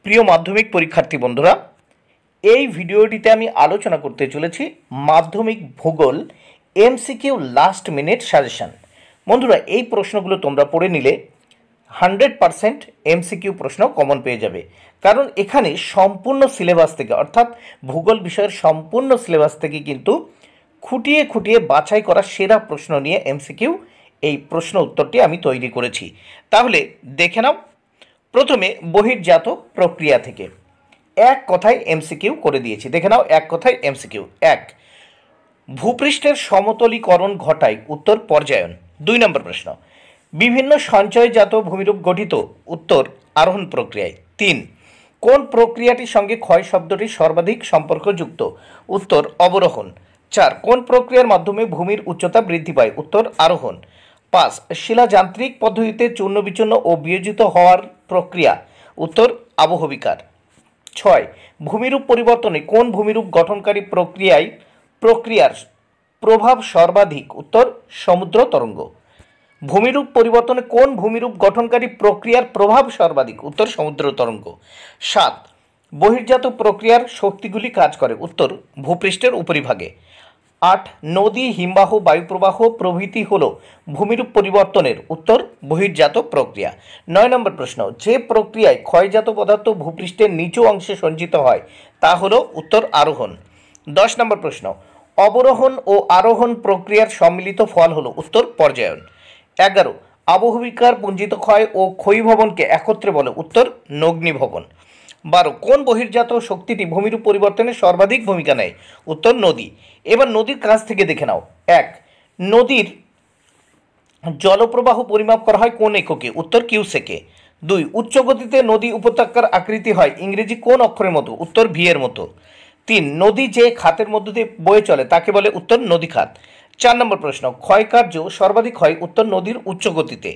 প্রিয় মাধ্যমিক পরীক্ষার্থী বন্ধুরা, এই ভিডিওটিতে আমি আলোচনা করতে চলেছি মাধ্যমিক ভূগোল এমসিকিউ লাস্ট মিনিট সাজেশন। বন্ধুরা, এই প্রশ্নগুলো তোমরা পড়ে নিলে 100% এমসিকিউ প্রশ্ন কমন পেয়ে যাবে, কারণ এখানে সম্পূর্ণ সিলেবাস থেকে অর্থাৎ ভূগোল বিষয়ের সম্পূর্ণ সিলেবাস থেকে কিন্তু খুঁটিয়ে খুঁটিয়ে বাছাই করা সেরা প্রশ্ন নিয়ে এমসিকিউ এই প্রশ্ন উত্তরটি আমি তৈরি করেছি। তাহলে দেখে নাও। প্রথমে বহির্জাত প্রক্রিয়া থেকে এক কথায় এমসিকিউ করে দিয়েছি, দেখে নাও। এক কথায় এমসিকিউ। এক, ভূপৃষ্ঠের সমতলীকরণ ঘটায়, উত্তর পর্যায়ন। 2 নম্বর প্রশ্ন, বিভিন্ন সঞ্চয়জাত ভূমিরূপ গঠিত, উত্তর আরোহণ প্রক্রিয়ায়। 3, কোন প্রক্রিয়াটির সঙ্গে ক্ষয় শব্দটি সর্বাধিক সম্পর্কযুক্ত, উত্তর অবরোহণ। 4, কোন প্রক্রিয়ার মাধ্যমে ভূমির উচ্চতা বৃদ্ধি পায়, উত্তর আরোহণ। 5, শিলাযান্ত্রিক পদ্ধতিতে চূর্ণ বিচূর্ণ ও বিয়োজিত হওয়ার প্রক্রিয়া, উত্তর আবহবিকার। 6, ভূমিরূপ পরিবর্তনে কোন ভূমিরূপ গঠনকারী প্রক্রিয়ার প্রভাব সর্বাধিক, উত্তর সমুদ্র তরঙ্গ। ভূমিরূপ পরিবর্তনে কোন ভূমিরূপ গঠনকারী প্রক্রিয়ার প্রভাব সর্বাধিক, উত্তর সমুদ্র তরঙ্গ। 7, বহির্জাত প্রক্রিয়ার শক্তিগুলি কাজ করে, উত্তর ভূপৃষ্ঠের উপরিভাগে। 8, নদী, হিমবাহ, বায়ুপ্রবাহ প্রভৃতি হল ভূমিরূপ পরিবর্তনের, উত্তর বহির্জাত প্রক্রিয়া। 9 নম্বর প্রশ্ন, যে প্রক্রিয়ায় ক্ষয়জাত পদার্থ ভূপৃষ্ঠের নিচু অংশে সঞ্চিত হয় তা হল, উত্তর আরোহণ। 10 নম্বর প্রশ্ন, অবরোহণ ও আরোহণ প্রক্রিয়ার সম্মিলিত ফল হল, উত্তর পর্যায়ন। 11, আবহবিকার পুঞ্জিত ক্ষয় ও ক্ষয়ীভবনকে একত্রে বলে, উত্তর নগ্নীভবন। 12, কোন বহির্জাত শক্তিটি ভূমিরূপ পরিবর্তনে সর্বাধিক ভূমিকা নেয়, উত্তর নদী। এবার নদীর কাছ থেকে দেখে নাও। 1, নদীর জলপ্রবাহ পরিমাপ করা হয় কোন এককে, উত্তর কিউসেকে। 2, উচ্চ গতিতে নদী উপত্যকার আকৃতি হয় ইংরেজি কোন অক্ষরের মতো, উত্তর ভি এর মতো। 3, নদী যে খাতের মধ্য দিয়ে বয়ে চলে তাকে বলে, উত্তর নদী খাত। 4 নম্বর প্রশ্ন, ক্ষয়কার্য সর্বাধিক হয়, উত্তর নদীর উচ্চ গতিতে।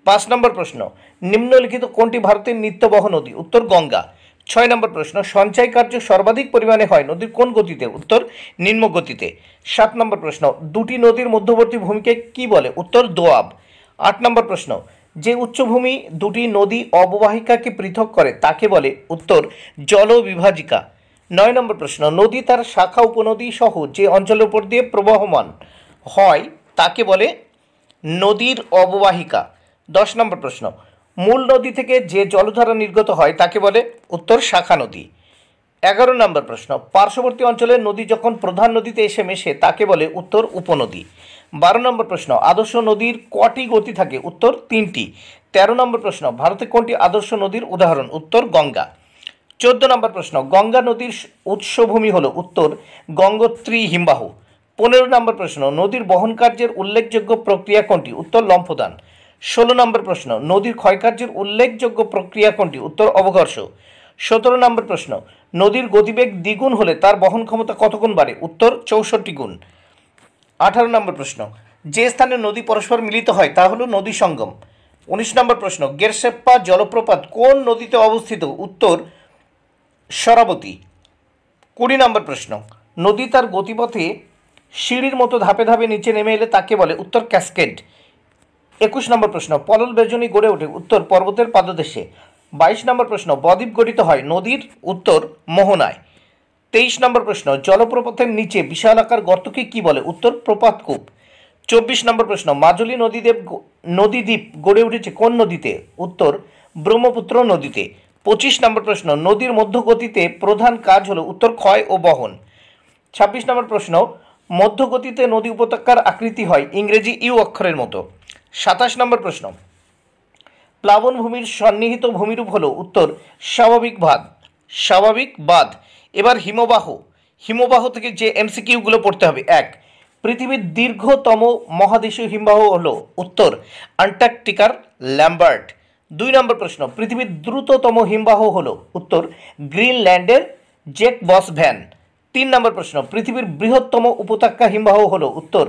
5 নম্বর প্রশ্ন, নিম্নলিখিত কোনটি ভারতের নিত্যবহ নদী, উত্তর গঙ্গা। 6 নম্বর প্রশ্ন, সঞ্চয় কার্য সর্বাধিক পরিমাণে হয় নদীর কোন গতিতে, উত্তর নিম্ন গতিতে। 7 নম্বর প্রশ্ন, দুটি নদীর মধ্যবর্তী ভূমিকে কি বলে, উত্তর দোআব। 8 নম্বর প্রশ্ন, যে উচ্চভূমি দুটি নদী অববাহিকাকে পৃথক করে তাকে বলে, উত্তর জলবিভাজিকা। 9 নম্বর প্রশ্ন, নদী তার শাখা উপনদী সহ যে অঞ্চলের উপর দিয়ে প্রবাহমান হয় তাকে বলে নদীর অববাহিকা। 10 নম্বর প্রশ্ন, মূল নদী থেকে যে জলধারা নির্গত হয় তাকে বলে, উত্তর শাখা নদী। 11 নম্বর প্রশ্ন, পার্শ্ববর্তী অঞ্চলের নদী যখন প্রধান নদীতে এসে মেশে তাকে বলে, উত্তর উপনদী। 12 নম্বর প্রশ্ন, আদর্শ নদীর কটি গতি থাকে, উত্তর 3টি। 13 নম্বর প্রশ্ন, ভারতে কোনটি আদর্শ নদীর উদাহরণ, উত্তর গঙ্গা। 14 নম্বর প্রশ্ন, গঙ্গা নদীর উৎসভূমি হল, উত্তর গঙ্গোত্রী হিমবাহ। 15 নম্বর প্রশ্ন, নদীর বহন কার্যের উল্লেখযোগ্য প্রক্রিয়া কোনটি, উত্তর লম্ফদান। 16 নম্বর প্রশ্ন, নদীর ক্ষয়কার্যের উল্লেখযোগ্য প্রক্রিয়া কোনটি, উত্তর অবঘর্ষ। 17 নম্বর প্রশ্ন, নদীর গতিবেগ দ্বিগুণ হলে তার বহন ক্ষমতা কত গুণ বাড়ে, উত্তর 64 গুণ। 18 নম্বর প্রশ্ন, যে স্থানে নদী পরস্পর মিলিত হয় তা হলো নদী সঙ্গম। 19 নম্বর প্রশ্ন, গেরসেপ্পা জলপ্রপাত কোন নদীতে অবস্থিত, উত্তর শরাবতী। 20 নম্বর প্রশ্ন, নদী তার গতিপথে সিঁড়ির মতো ধাপে ধাপে নিচে নেমে এলে তাকে বলে, উত্তর ক্যাসকেড। 21 নম্বর প্রশ্ন, পলল বেজনী গড়ে ওঠে, উত্তর পর্বতের পাদদেশে। 22 নম্বর প্রশ্ন, বদ্বীপ গঠিত হয় নদীর, উত্তর মোহনায়। 23 নম্বর প্রশ্ন, জলপ্রপাতের নিচে বিশালাকার গর্তকে কি বলে, উত্তর প্রপাতকূপ। 24 নম্বর প্রশ্ন, মাজুলী নদীদ্বীপ গড়ে উঠেছে কোন নদীতে, উত্তর ব্রহ্মপুত্র নদীতে। 25 নম্বর প্রশ্ন, নদীর মধ্যগতিতে প্রধান কাজ হলো, উত্তর ক্ষয় ও বহন। 26 নম্বর প্রশ্ন, মধ্যগতিতে নদী উপত্যকার আকৃতি হয় ইংরেজি ইউ অক্ষরের মতো। 27 নম্বর প্রশ্ন, প্লাবন ভূমির সন্নিহিত ভূমিরূপ হলো, উত্তর স্বাভাবিক বাঁধ। এবার হিমবাহ থেকে যে এমসিকিউগুলো পড়তে হবে। 1, পৃথিবীর দীর্ঘতম মহাদেশীয় হিমবাহ হলো, উত্তর আন্টার্কটিকার ল্যাম্বার্ট। 2 নম্বর প্রশ্ন, পৃথিবীর দ্রুততম হিমবাহ হলো, উত্তর গ্রিনল্যান্ডের জেক বস ভ্যান। 3 নম্বর প্রশ্ন, পৃথিবীর বৃহত্তম উপত্যকা হিমবাহ হলো, উত্তর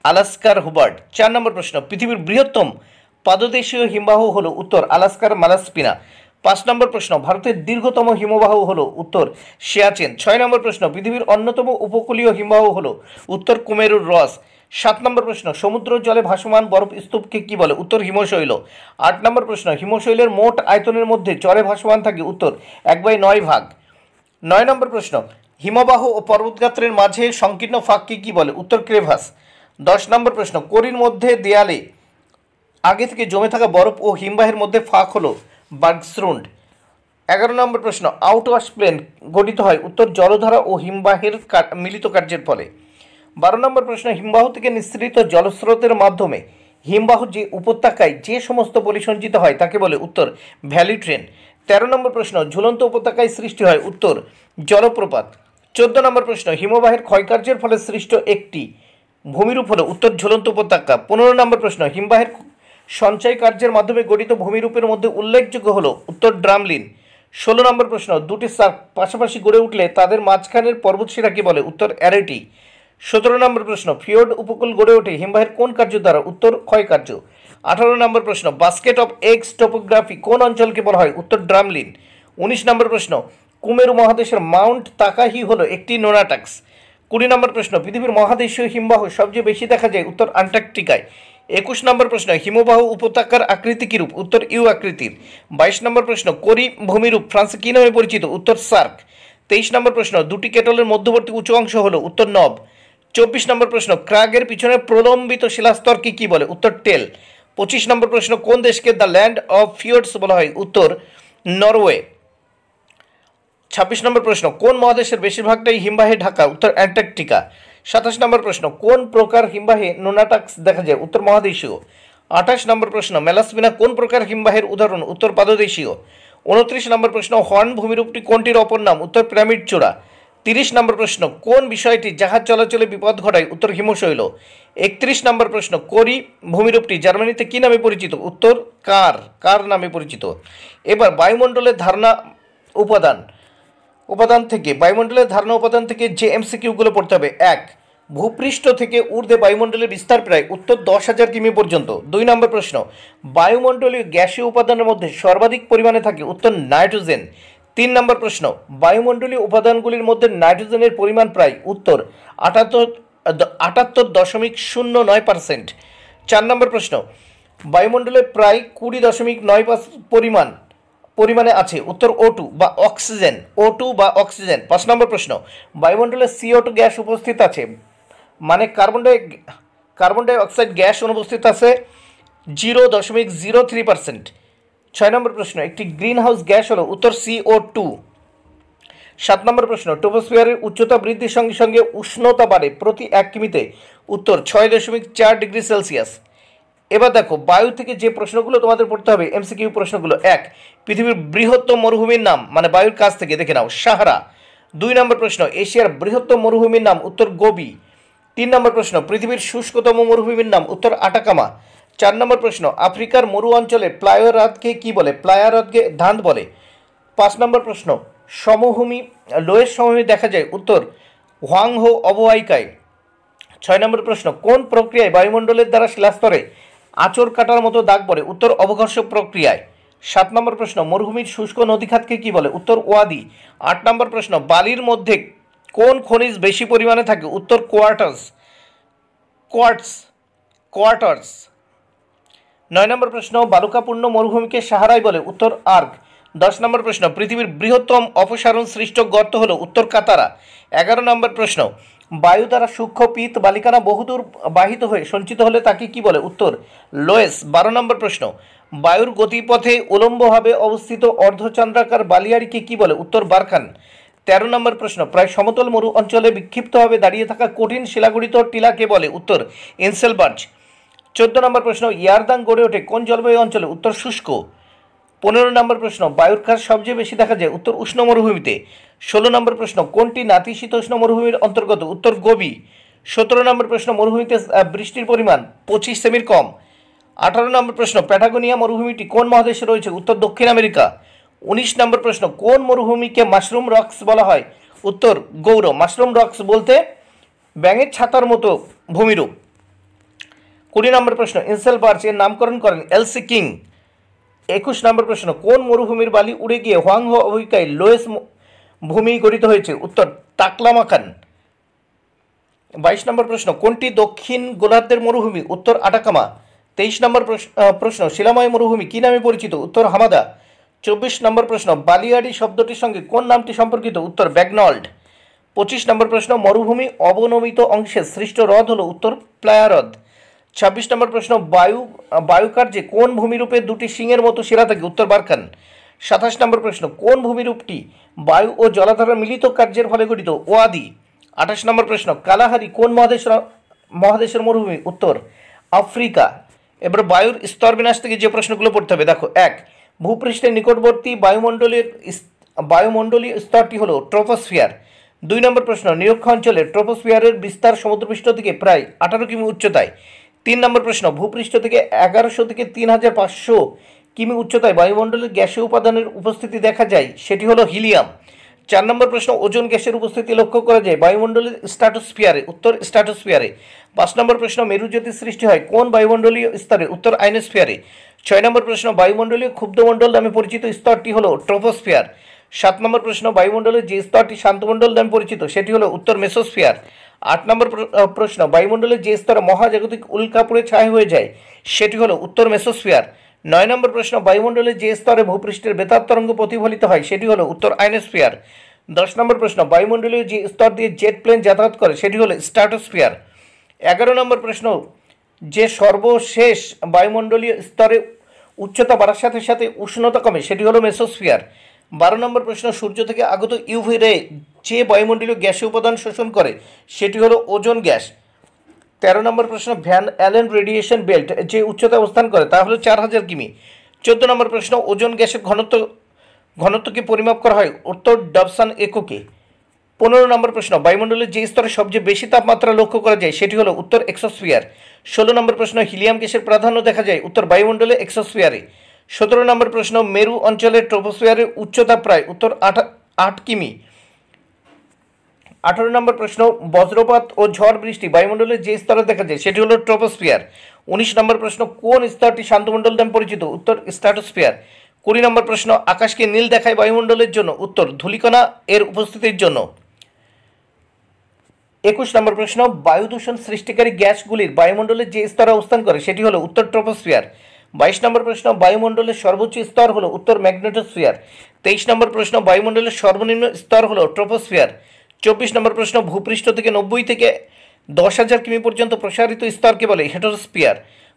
আলাস্কার হুবার্ট। 4 নম্বর প্রশ্ন, পৃথিবীর বৃহত্তম পাদদেশীয় হিমবাহ হলো, উত্তর আলাস্কার মালাস্পিনা। 5 নম্বর প্রশ্ন, ভারতের দীর্ঘতম হিমবাহ হলো, উত্তর সিয়াচেন। 6 নম্বর প্রশ্ন, পৃথিবীর অন্যতম উপকূলীয় হিমবাহ হলো, উত্তর কুমেরুর রস। 7 নম্বর প্রশ্ন, সমুদ্র জলে ভাসমান বরফ স্তূপকে কি বলে? উত্তর হিমশৈল। 8 নম্বর প্রশ্ন, হিমশৈলের মোট আয়তনের মধ্যে জলে ভাসমান থাকে? উত্তর 1/9 ভাগ। 9 নম্বর প্রশ্ন, হিমবাহ ও পর্বতগাত্রের মাঝে সংকীর্ণ ফাঁককে কি বলে? উত্তর ক্রেভাস। 10 নম্বর প্রশ্ন, করির মধ্যে দেয়ালে আগে থেকে জমে থাকা বরফ ও হিমবাহের মধ্যে ফাঁক হলো বার্গস্রুন্ড। 11 নম্বর প্রশ্ন, আউটওয়াশ প্লেন গঠিত হয়? উত্তর জলধারা ও হিমবাহের মিলিত কার্যের ফলে। 12 নম্বর প্রশ্ন, হিমবাহ থেকে নিঃসৃত জলস্রোতের মাধ্যমে হিমবাহ যে উপত্যকায় যে সমস্ত পলি সঞ্চিত হয় তাকে বলে? উত্তর ভ্যালি ট্রেন। 13 নম্বর প্রশ্ন, ঝুলন্ত উপত্যকায় সৃষ্টি হয়? উত্তর জলপ্রপাত। 14 নম্বর প্রশ্ন, হিমবাহের ক্ষয়কার্যের ফলে সৃষ্ট একটি ভূমিরূপ হলো? উত্তর ঝুলন্ত উপত্যকা। 15 নম্বর প্রশ্ন, হিমবাহের সঞ্চয় কার্যের মাধ্যমে গঠিত ভূমিরূপের মধ্যে উল্লেখযোগ্য হলো? উত্তর ড্রামলিন। 16 নম্বর প্রশ্ন, দুটি সার্ক পাশাপাশি গড়ে উঠলে তাদের মাঝখানের পর্বতশিরাকে বলে? উত্তর অ্যারেটি। 17 নম্বর প্রশ্ন, ফিওর্ড উপকূল গড়ে ওঠে হিমবাহের কোন কার্য দ্বারা? উত্তর ক্ষয়কার্য। 18 নম্বর প্রশ্ন, বাস্কেট অফ এগস টোপোগ্রাফি কোন অঞ্চলকে বলা হয়? উত্তর ড্রামলিন। 19 নম্বর প্রশ্ন, কুমেরু মহাদেশের মাউন্ট তাকাহি হলো একটি নোনাটাক্স। 20 নম্বর প্রশ্ন, পৃথিবীর মহাদেশীয় হিমবাহ সবচেয়ে বেশি দেখা যায়? উত্তর আন্টার্কটিকায়। 21 নম্বর প্রশ্ন, হিমবাহ উপত্যকার আকৃতি কিরূপ? উত্তর ইউ আকৃতির। 22 নম্বর প্রশ্ন, কোরি ভূমিরূপ ফ্রান্সে কি নামে পরিচিত? উত্তর সার্ক। 23 নম্বর প্রশ্ন, দুটি কেটলের মধ্যবর্তী উঁচু অংশ হলো? উত্তর নব। 24 নম্বর প্রশ্ন, ক্রাগের পিছনে প্রলম্বিত শিলাস্তরকে কি বলে? উত্তর টেল। 25 নম্বর প্রশ্ন, কোন দেশকে দ্য ল্যান্ড অফ ফিওর্ডস বলা হয়? উত্তর নরওয়ে। 26 নম্বর প্রশ্ন, কোন মহাদেশের বেশিরভাগটাই হিমবাহে ঢাকা? উত্তর অ্যান্টার্কটিকা। 27 নম্বর প্রশ্ন, কোন প্রকার হিমবাহে নোনাটাক্স দেখা যায়? উত্তর মহাদেশীয়। 28 নম্বর প্রশ্ন, মেলাসপিনা কোন প্রকার হিমবাহের উদাহরণ? উত্তর পাদদেশীয়। 29 নম্বর প্রশ্ন, হর্ন ভূমিরূপটি কোনটির অপর নাম? উত্তর পিরামিড চূড়া। 30 নম্বর প্রশ্ন, কোন বিষয়টি জাহাজ চলাচলে বিপদ ঘটায়? উত্তর হিমশৈল। 31 নম্বর প্রশ্ন, কোরি ভূমিরূপটি জার্মানিতে কি নামে পরিচিত? উত্তর কার নামে পরিচিত। এবার বায়ুমণ্ডলের ধারণা উপাদান থেকে যে এমসিকিউগুলো পড়তে হবে। 1, ভূপৃষ্ঠ থেকে ঊর্ধ্বে বায়ুমণ্ডলের বিস্তার প্রায়? উত্তর 10,000 কিমি পর্যন্ত। 2 নম্বর প্রশ্ন, বায়ুমণ্ডলীয় গ্যাসীয় উপাদানের মধ্যে সর্বাধিক পরিমাণে থাকে? উত্তর নাইট্রোজেন। 3 নম্বর প্রশ্ন, বায়ুমণ্ডলীয় উপাদানগুলির মধ্যে নাইট্রোজেনের পরিমাণ প্রায়? উত্তর 78.09%। 4 নম্বর প্রশ্ন, বায়ুমণ্ডলে প্রায় 20.9 পরিমাণে আছে? উত্তর O2 বা অক্সিজেন। 5 নম্বর প্রশ্ন, বায়ুমণ্ডলে CO2 গ্যাস উপস্থিত আছে, মানে কার্বন ডাই অক্সাইড গ্যাস অনুপস্থিত আছে 0.03%। 6 নম্বর প্রশ্ন, একটি গ্রিন হাউস গ্যাস হলো? উত্তর CO2। 7 নম্বর প্রশ্ন, ট্রপোস্ফিয়ারের উচ্চতা বৃদ্ধির সঙ্গে সঙ্গে উষ্ণতা বাড়ে প্রতি 1 কিমিতে? উত্তর 6.4 ডিগ্রি সেলসিয়াস। এবার দেখো বায়ু থেকে যে প্রশ্নগুলো তোমাদের পড়তে হবে, এমসিকিউ প্রশ্নগুলো। 1, পৃথিবীর বৃহত্তম মরুভূমির নাম, মানে বায়ুর কাছ থেকে দেখে নাও, সাহারা। 2 নম্বর প্রশ্ন, এশিয়ার বৃহত্তম মরুভূমির নাম? উত্তর গোবি। 3 নম্বর প্রশ্ন, পৃথিবীর শুষ্কতম মরুভূমির নাম? উত্তর আটাকামা। 4 নম্বর প্রশ্ন, আফ্রিকার মরু অঞ্চলে প্লায় হ্রদকে কি বলে? প্লায়া হ্রদকে ধান বলে। 5 নম্বর প্রশ্ন, লোয়ের সমভূমি দেখা যায়? উত্তর হোয়াংহো অববাহিকায়। 6 নম্বর প্রশ্ন, কোন প্রক্রিয়ায় বায়ুমণ্ডলের দ্বারা শিলাস্তরে আঁচড় কাটার মতো দাগ পড়ে? উত্তর অবঘর্ষ প্রক্রিয়ায়। 7 নম্বর প্রশ্ন, মরুভূমির শুষ্ক নদীখাতকে কি বলে? উত্তর ওয়াদি। 8 নম্বর প্রশ্ন, বালির মধ্যে কোন খনিজ বেশি পরিমাণে থাকে? উত্তর কোয়ার্টার্স। 9 নম্বর প্রশ্ন, বালুকাপূর্ণ মরুভূমিকে সাহারাই বলে? উত্তর আর্ক। 10 নম্বর প্রশ্ন, পৃথিবীর বৃহত্তম অপসারণ সৃষ্ট গর্ত হলো? উত্তর কাতারা। 11 নম্বর প্রশ্ন, বায়ু দ্বারা সূক্ষ্ম পিত বালিকানা বহুদূর বাহিত হয়ে সঞ্চিত হলে তাকে কি বলে? উত্তর লোয়েস। 12 নম্বর প্রশ্ন, বায়ুর গতিপথে উলম্বভাবে অবস্থিত অর্ধচন্দ্রাকার বালিয়াড়িকে কি বলে? উত্তর বারখান। 13 নম্বর প্রশ্ন, প্রায় সমতল মরু অঞ্চলে বিক্ষিপ্তভাবে দাঁড়িয়ে থাকা কঠিন শিলাগঠিত টিলাকে বলে? উত্তর এনসেলবার্জ। 14 নম্বর প্রশ্ন, ইয়ারদাং গড়ে ওঠে কোন জলবায়ু অঞ্চলে? উত্তর শুষ্ক। 15 নম্বর প্রশ্ন, বায়ুর কাজ সবচেয়ে বেশি দেখা যায়? উত্তর উষ্ণ মরুভূমিতে। 16 নম্বর প্রশ্ন, কোনটি নাতিশীতোষ্ণ মরুভূমির অন্তর্গত? উত্তর গোবি। 17 নম্বর প্রশ্ন, মরুভূমিতে বৃষ্টির পরিমাণ 25 সেমির কম। 18 নম্বর প্রশ্ন, প্যাটাগোনিয়া মরুভূমিটি কোন মহাদেশে রয়েছে? উত্তর দক্ষিণ আমেরিকা। 19 নম্বর প্রশ্ন, কোন মরুভূমিকে মাশরুম রক্স বলা হয়? উত্তর গৌর। মাশরুম রক্স বলতে ব্যাঙের ছাতার মতো ভূমিরূপ। 20 নম্বর প্রশ্ন, এনসেলবার্জ এর নামকরণ করেন এলসি কিং। 21 নম্বর প্রশ্ন, কোন মরুভূমির বালি উড়ে গিয়ে হোয়াংহো অববাহিকায় লোয়েস ভূমি গঠিত হয়েছে? উত্তর তাকলামাকান। 22 নম্বর প্রশ্ন, কোনটি দক্ষিণ গোলার্ধের মরুভূমি? উত্তর আটাকামা। 23 নম্বর প্রশ্ন, শিলাময় মরুভূমি কি নামে পরিচিত? উত্তর হামাদা। 24 নম্বর প্রশ্ন, বালিয়াড়ি শব্দটির সঙ্গে কোন নামটি সম্পর্কিত? উত্তর ব্যাগনল্ড। 25 নম্বর প্রশ্ন, মরুভূমি অবনমিত অংশে সৃষ্ট হ্রদ হল? উত্তর প্লায়া হ্রদ। 26 নম্বর প্রশ্ন, বায়ুকার্যে কোন ভূমিরূপে দুটি সিংহের মতো শিরা থাকে? উত্তর বারখান। 27 নম্বর প্রশ্ন, কোন ভূমিরূপটি বায়ু ও জলাধারের মিলিত কার্যের ফলে গঠিত? ওয়াদি। 28 নম্বর প্রশ্ন, কালাহারি কোন মহাদেশের মরুভূমি? উত্তর আফ্রিকা। এবার বায়ুর স্তর বিন্যাস থেকে যে প্রশ্নগুলো পড়তে হবে দেখো। 1, ভূপৃষ্ঠের নিকটবর্তী বায়ুমণ্ডলীয় স্তরটি হলো ট্রপোস্ফিয়ার। 2 নম্বর প্রশ্ন, নিরক্ষ অঞ্চলে ট্রপোস্ফিয়ারের বিস্তার সমুদ্রপৃষ্ঠ থেকে প্রায় 18 কিমি উচ্চতায়। 3 নম্বর প্রশ্ন, ভূপৃষ্ঠ থেকে 1100 থেকে 3500 কিমি উচ্চতায় বায়ুমণ্ডলের গ্যাসীয় উপাদানের উপস্থিতি দেখা যায়, সেটি হলো হিলিয়াম। 4 নম্বর প্রশ্ন, ওজোন গ্যাসের উপস্থিতি লক্ষ্য করা যায় বায়ুমণ্ডলের স্ট্র্যাটোস্ফিয়ারে? উত্তর স্ট্র্যাটোস্ফিয়ারে। 5 নম্বর প্রশ্ন, মেরু জ্যোতি সৃষ্টি হয় কোন বায়ুমণ্ডলীয় স্তরে? উত্তর আয়নোস্ফিয়ারে। 6 নম্বর প্রশ্ন, বায়ুমণ্ডলীয় ক্ষুব্ধমণ্ডল নামে পরিচিত স্তরটি হলো ট্রপোস্ফিয়ার। 7 নম্বর প্রশ্ন, বায়ুমণ্ডলের যে স্তরটি শান্তমণ্ডল নামে পরিচিত সেটি হলো উত্তর মেসোস্ফিয়ার। 8 নম্বর প্রশ্ন, বায়ুমণ্ডলের যে স্তরে মহাজাগতিক উল্কাপুরে ছায়া হয়ে যায় সেটি হলো উত্তর মেসোস্ফিয়ার। 9 নম্বর প্রশ্ন, বায়ুমণ্ডলের যে স্তরে ভূপৃষ্ঠের বেতার তরঙ্গ প্রতিফলিত হয় সেটি হলো উত্তর আয়নোস্ফিয়ার। 10 নম্বর প্রশ্ন, বায়ুমণ্ডলীয় যে স্তর দিয়ে জেট প্লেন যাতায়াত করে সেটি হলো স্ট্র্যাটোস্ফিয়ার। 11 নম্বর প্রশ্ন, যে সর্বশেষ বায়ুমণ্ডলীয় স্তরে উচ্চতা বাড়ার সাথে সাথে উষ্ণতা কমে সেটি হলো মেসোস্ফিয়ার। 12 নম্বর প্রশ্ন, সূর্য থেকে আগত ইউভি রে যে বায়ুমণ্ডলীয় গ্যাসীয় উপাদান শোষণ করে সেটি হলো ওজোন গ্যাস। 13 নম্বর প্রশ্ন, ভ্যান অ্যালেন রেডিয়েশন বেল্ট যে উচ্চতায় অবস্থান করে তা হলো 4000 কিমি। 14 নম্বর প্রশ্ন, ওজোন গ্যাসের ঘনত্বকে পরিমাপ করা হয়? উত্তর ডবসন এককে। 15 নম্বর প্রশ্ন, বায়ুমণ্ডলের যে স্তরে সবচেয়ে বেশি তাপমাত্রা লক্ষ্য করা যায় সেটি হলো উত্তর এক্সোস্ফিয়ার। 16 নম্বর প্রশ্ন, হিলিয়াম গ্যাসের প্রাধান্য দেখা যায় উত্তর বায়ুমণ্ডলে এক্সোস্ফিয়ারে। 17 নম্বর প্রশ্ন, মেরু অঞ্চলের ট্রপোস্ফিয়ারের উচ্চতা প্রায়? উত্তর 8 কিমি। 18 নম্বর প্রশ্ন, বজ্রপাত ও ঝড় বৃষ্টি বায়ুমণ্ডলের যে স্তরে দেখা যায় সেটি হলো ট্রপোস্ফিয়ার। 19 নম্বর প্রশ্ন, কোন স্তরটি শান্তমণ্ডল নামে পরিচিত? উত্তর স্ট্র্যাটোস্ফিয়ার। 20 নম্বর প্রশ্ন, আকাশকে নীল দেখায় বায়ুমণ্ডলের জন্য? উত্তর ধূলিকণা এর উপস্থিতির জন্য। 21 নম্বর প্রশ্ন, বায়ু দূষণ সৃষ্টিকারী গ্যাসগুলির বায়ুমণ্ডলের যে স্তরে অবস্থান করে সেটি হলো উত্তর ট্রপোস্ফিয়ার। 22 নম্বর প্রশ্ন, বায়ুমণ্ডলের সর্বোচ্চ স্তর হলো উত্তর ম্যাগনেটোস্ফিয়ার। 23 নম্বর প্রশ্ন, বায়ুমণ্ডলের সর্বনিম্ন স্তর হলো ট্রপোস্ফিয়ার। 24 নম্বর প্রশ্ন, ভূপৃষ্ঠ থেকে 90 থেকে 10,000 কিমি পর্যন্ত প্রসারিত স্তরকে বলে হেটেরোস্ফিয়ার।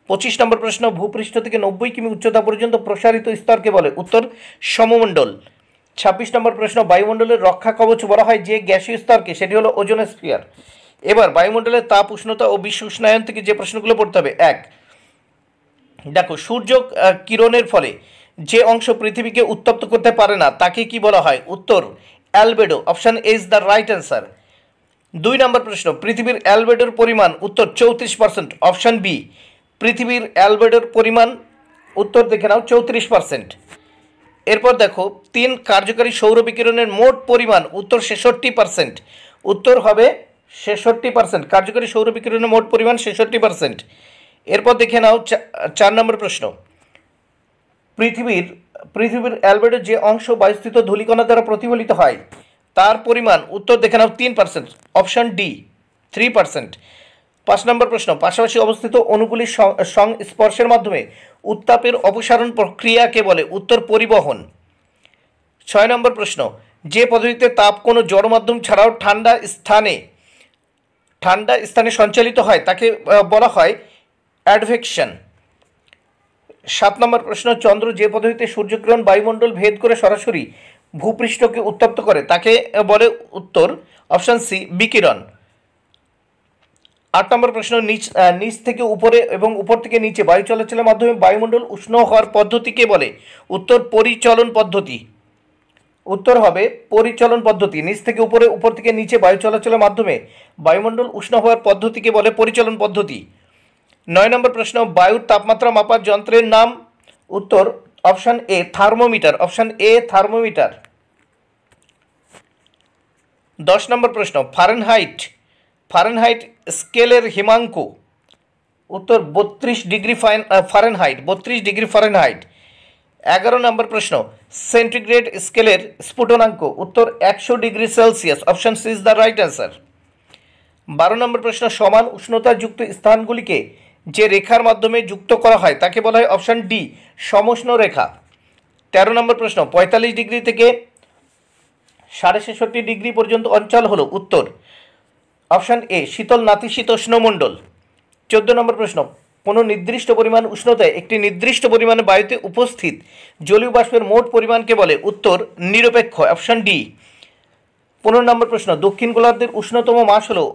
25 নম্বর প্রশ্ন, ভূপৃষ্ঠ থেকে 90 কিমি উচ্চতা পর্যন্ত প্রসারিত স্তরকে বলে? উত্তর সমমণ্ডল। 26 নম্বর প্রশ্ন, বায়ুমণ্ডলের রক্ষা কবচ বলা হয় যে গ্যাসীয় স্তরকে সেটি হলো ওজোনোস্ফিয়ার। এবার বায়ুমণ্ডলের তাপ, উষ্ণতা ও বিশ্ব উষ্ণায়ন থেকে যে প্রশ্নগুলো পড়তে হবে। 1, দেখো, সূর্য কিরণের ফলে যে অংশ পৃথিবীকে উত্তপ্ত করতে পারে না তাকে কি বলা হয়? উত্তর albedo. Option A is the right answer. 2 নম্বর প্রশ্ন, পৃথিবীর অ্যালবেডোর পরিমাণ? উত্তর 34%। Option B. পৃথিবীর অ্যালবেডোর পরিমাণ উত্তর দেখে নাও 34%। এরপর দেখো, 3 কার্যকারী সৌর বিকিরণের মোট পরিমাণ? উত্তর 66%। উত্তর হবে 66%। কার্যকারী সৌর বিকিরণের মোট পরিমাণ 66%। এরপর দেখে নাও 4 নম্বর প্রশ্ন, পৃথিবীর অ্যালবেডোর যে অংশ বায়ুস্থিত ধূলিকণা দ্বারা প্রতিফলিত হয় তার পরিমাণ? উত্তর দেখে নাও 3%। Option D 3%। 5 নম্বর প্রশ্ন, পাশাপাশি অবস্থিত অণুগুলির সংস্পর্শের মাধ্যমে উত্তাপের অপসারণ প্রক্রিয়াকে বলে? উত্তর পরিবহন। 6 নম্বর প্রশ্ন, যে পদ্ধতিতে তাপ কোনো জড় মাধ্যম ছাড়াও ঠান্ডা স্থানে সঞ্চালিত হয় তাকে বলা হয় অ্যাডভেকশন। 7 নম্বর প্রশ্ন, চন্দ্র যে পদ্ধতিতে সূর্যকিরণ বায়ুমণ্ডল ভেদ করে সরাসরি ভূপৃষ্ঠকে উত্তপ্ত করে তাকে বলে? উত্তর অপশান সি বিকিরণ। 8 নম্বর প্রশ্ন, নিচ থেকে উপরে এবং উপর থেকে নিচে বায়ু চলাচলের মাধ্যমে বায়ুমণ্ডল উষ্ণ হওয়ার পদ্ধতিকে বলে? উত্তর পরিচলন পদ্ধতি। উত্তর হবে পরিচলন পদ্ধতি। নিচ থেকে উপরে, উপর থেকে নিচে বায়ু চলাচলের মাধ্যমে বায়ুমণ্ডল উষ্ণ হওয়ার পদ্ধতিকে বলে পরিচলন পদ্ধতি। 9 নম্বর প্রশ্ন, বায়ুর তাপমাত্রা মাপার যন্ত্রের নাম? উত্তর option A thermometer. Option A thermometer. 10 নম্বর প্রশ্ন, ফারেনহাইট স্কেলের হিমাঙ্ক? উত্তর 32 ডিগ্রি ফারেনহাইট। 32 degree Fahrenheit. 11 নম্বর প্রশ্ন, সেন্টিগ্রেড স্কেলের স্ফুটনাঙ্ক? উত্তর 100 degree Celsius. Option C is the right answer. 12 নম্বর প্রশ্ন, সমান উষ্ণতাযুক্ত স্থানগুলিকে যে রেখার মাধ্যমে যুক্ত করা হয় তাকে বলা হয় অপশান ডি সমউষ্ণ রেখা। 13 নম্বর প্রশ্ন, 45 ডিগ্রি থেকে 66.5 ডিগ্রি পর্যন্ত অঞ্চল হলো উত্তর অপশান এ শীতল নাতিশীতোষ্ণমণ্ডল। 14 নম্বর প্রশ্ন, কোনো নির্দিষ্ট পরিমাণ উষ্ণতায় একটি নির্দিষ্ট পরিমাণে বায়ুতে উপস্থিত জলীয় বাষ্পের মোট পরিমাণকে বলে উত্তর নিরপেক্ষ অপশান ডি। 15 নম্বর প্রশ্ন, দক্ষিণ গোলার্ধের উষ্ণতম মাস হলো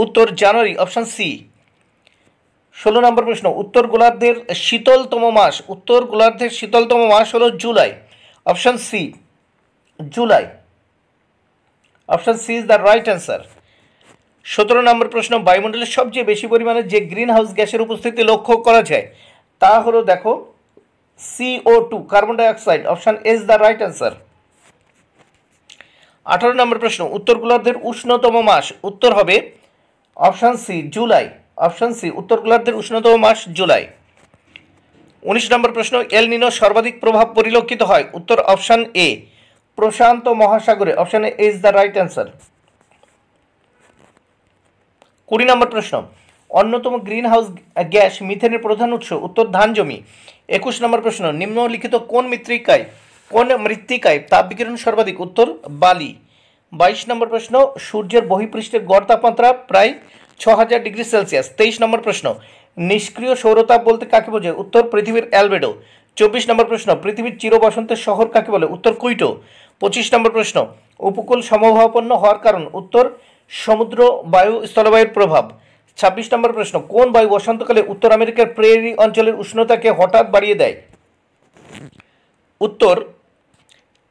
উত্তর জানুয়ারি অপশান সি। 16 নম্বর প্রশ্ন, উত্তর গোলার্ধের শীতলতম মাস হলো July option C July option C is the right answer. 17 নম্বর প্রশ্ন, বায়ুমণ্ডলের সবচেয়ে বেশি পরিমাণে যে গ্রিন হাউস গ্যাসের উপস্থিতি লক্ষ্য করা যায় তা হলো দেখো CO2 carbon dioxide option is the right answer. 18 নম্বর প্রশ্ন, উত্তর গোলার্ধের উষ্ণতম মাস উত্তর হবে option C July option C উত্তর গোলার্ধের উষ্ণতম মাস জুলাই। 19 নম্বর প্রশ্ন, এল নিনো সর্বাধিক প্রভাব পরিলক্ষিত হয় উত্তর অপশান এ প্রশান্ত মহাসাগরে option A is the right answer. 20 নম্বর প্রশ্ন, অন্যতম গ্রিন হাউস গ্যাস মিথেনের প্রধান উৎস উত্তর ধান জমি। 21 নম্বর প্রশ্ন, নিম্নলিখিত কোন মৃত্তিকায় তাপ বিকিরণ সর্বাধিক উত্তর বালি। 22 নম্বর প্রশ্ন, সূর্যের বহিঃপৃষ্ঠের গড় তাপমাত্রা প্রায় 6000 ডিগ্রি সেলসিয়াস। 23 নম্বর প্রশ্ন, নিষ্ক্রিয় সৌরতাপ বলতে কাকে বোঝায় উত্তর পৃথিবীর অ্যালবেডো। 24 নম্বর প্রশ্ন, পৃথিবীর চিরবসন্তের শহর কাকে বলে উত্তর কুইটো। 25 নম্বর প্রশ্ন, উপকূল সমভাবাপন্ন হওয়ার কারণ উত্তর সমুদ্র বায়ু স্থলবায়ুর প্রভাব। 26 নম্বর প্রশ্ন, কোন বায়ু বসন্তকালে উত্তর আমেরিকার প্রেরি অঞ্চলের উষ্ণতাকে হঠাৎ বাড়িয়ে দেয় উত্তর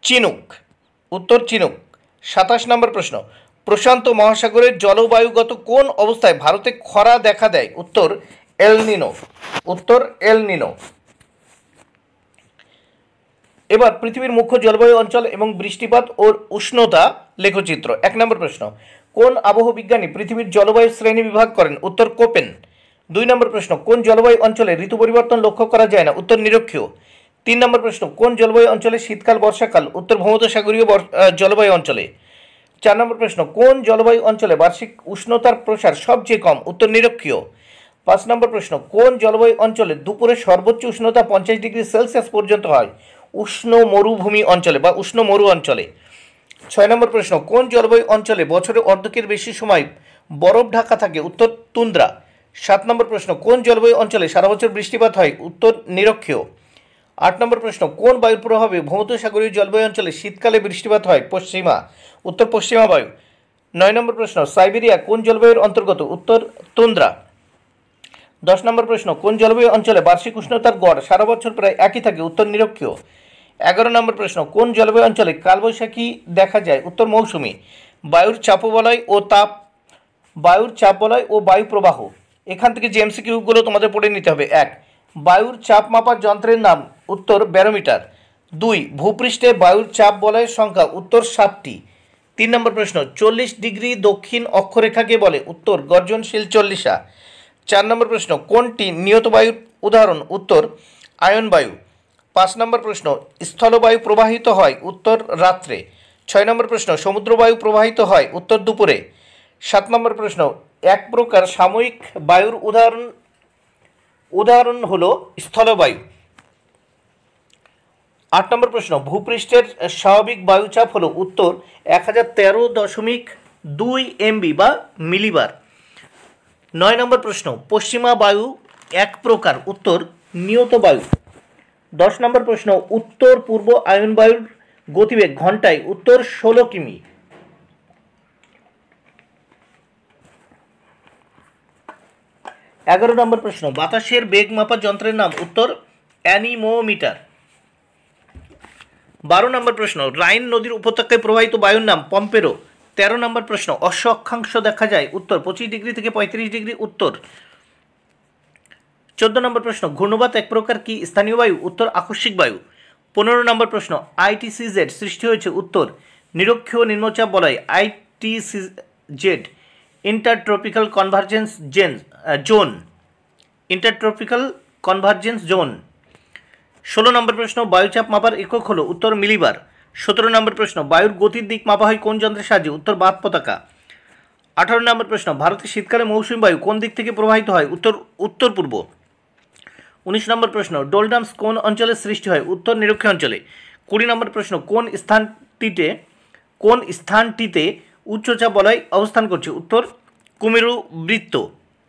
চিনুক 27 নম্বর প্রশ্ন, প্রশান্ত মহাসাগরের জলবায়ুগত কোন অবস্থায় ভারতে খরা দেখা দেয় উত্তর এল নিনো। এবার পৃথিবীর মুখ্য জলবায়ু অঞ্চল এবং বৃষ্টিপাত ও উষ্ণতা লেখচিত্র। 1 নম্বর প্রশ্ন, কোন আবহবিজ্ঞানী পৃথিবীর জলবায়ু শ্রেণী বিভাগ করেন উত্তর কোপেন। 2 নম্বর প্রশ্ন, কোন জলবায়ু অঞ্চলে ঋতু পরিবর্তন লক্ষ্য করা যায় না উত্তর নিরক্ষীয়। 3 নম্বর প্রশ্ন, কোন জলবায়ু অঞ্চলে শীতকাল বর্ষাকাল উত্তর ভূমধ্যসাগরীয় জলবায়ু অঞ্চলে। 4 নম্বর প্রশ্ন, কোন জলবায়ু অঞ্চলে বার্ষিক উষ্ণতার প্রসার সবচেয়ে কম উত্তর নিরক্ষীয়। 5 নম্বর প্রশ্ন, কোন জলবায়ু অঞ্চলে দুপুরে সর্বোচ্চ উষ্ণতা 50 ডিগ্রি সেলসিয়াস পর্যন্ত হয় উষ্ণ মরুভূমি অঞ্চলে বা উষ্ণ মরু অঞ্চলে। 6 নম্বর প্রশ্ন, কোন জলবায়ু অঞ্চলে বছরে অর্ধেকের বেশি সময় বরফ ঢাকা থাকে উত্তর তুন্দ্রা। 7 নম্বর প্রশ্ন, কোন জলবায়ু অঞ্চলে সারা বছর বৃষ্টিপাত হয় উত্তর নিরক্ষীয়। 8 নম্বর প্রশ্ন, কোন বায়ুর প্রভাবে ভূমধ্যসাগরীয় জলবায়ু অঞ্চলে শীতকালে বৃষ্টিপাত হয় উত্তর পশ্চিমা বায়ু। 9 নম্বর প্রশ্ন, সাইবেরিয়া কোন জলবায়ুর অন্তর্গত উত্তর তুন্দ্রা। 10 নম্বর প্রশ্ন, কোন জলবায়ু অঞ্চলে বার্ষিক উষ্ণতার গড় সারা বছর প্রায় একই থাকে উত্তর নিরক্ষীয়। 11 নম্বর প্রশ্ন, কোন জলবায়ু অঞ্চলে কালবৈশাখী দেখা যায় উত্তর মৌসুমী। বায়ুর চাপবলয় ও বায়ু প্রবাহ। এখান থেকে যে এমসিকিউগুলো তোমাদের পড়ে নিতে হবে। 1 বায়ুর চাপ মাপার যন্ত্রের নাম উত্তর ব্যারোমিটার। 2 ভূপৃষ্ঠে বায়ুর চাপ বলয়ের সংখ্যা উত্তর 7টি। 3 নম্বর প্রশ্ন, 40 ডিগ্রি দক্ষিণ অক্ষরেখাকে বলে উত্তর গর্জনশীল চল্লিশা। 4 নম্বর প্রশ্ন, কোনটি নিয়ত বায়ুর উদাহরণ উত্তর আয়ন বায়ু। 5 নম্বর প্রশ্ন, স্থলবায়ু প্রবাহিত হয় উত্তর রাত্রে। 6 নম্বর প্রশ্ন, সমুদ্র বায়ু প্রবাহিত হয় উত্তর দুপুরে। 7 নম্বর প্রশ্ন, এক প্রকার সাময়িক বায়ুর উদাহরণ হলো স্থলবায়ু। 8 নম্বর প্রশ্ন, ভূপৃষ্ঠের স্বাভাবিক বায়ুচাপ হলো উত্তর 1013.2 MB বা মিলিবার। 9 নম্বর প্রশ্ন, পশ্চিমা বায়ু এক প্রকার উত্তর নিয়ত বায়ু। 10 নম্বর প্রশ্ন, উত্তর পূর্ব আয়ন বায়ুর গতিবেগ ঘন্টায় উত্তর 16 কিমি। 11 নম্বর প্রশ্ন, বাতাসের বেগ মাপার যন্ত্রের নাম উত্তর অ্যানিমোমিটার। 12 নম্বর প্রশ্ন, রাইন নদীর উপত্যকায় প্রবাহিত বায়ুর নাম পম্পেরো। 13 নম্বর প্রশ্ন, অশ্ব অক্ষাংশ দেখা যায় উত্তর 25 ডিগ্রি থেকে 35 ডিগ্রি উত্তর। 14 নম্বর প্রশ্ন, ঘূর্ণবাত এক প্রকার কি স্থানীয় বায়ু উত্তর আকস্মিক বায়ু। 15 নম্বর প্রশ্ন, ITCZ সৃষ্টি হয়েছে উত্তর নিরক্ষীয় নিম্নচাপ বলয় ITCZ ইন্টারট্রপিক্যাল কনভার্জেন্স জোন। 16 নম্বর প্রশ্ন, বায়ুচাপ মাপার একক হলো উত্তর মিলিবার। 17 নম্বর প্রশ্ন, বায়ুর গতির দিক মাপা হয় কোন যন্ত্রের সাহায্যে উত্তর বাত পতাকা। 18 নম্বর প্রশ্ন, ভারতে শীতকালে মৌসুমী বায়ু কোন দিক থেকে প্রবাহিত হয়? উত্তর উত্তর পূর্ব। 19 নম্বর প্রশ্ন, ডোলডামস কোন অঞ্চলে সৃষ্টি হয়? উত্তর নিরক্ষীয় অঞ্চলে। 20 নম্বর প্রশ্ন, কোন স্থানটিতে উচ্চচাপ বলয় অবস্থান করছে? উত্তর কুমেরু বৃত্ত।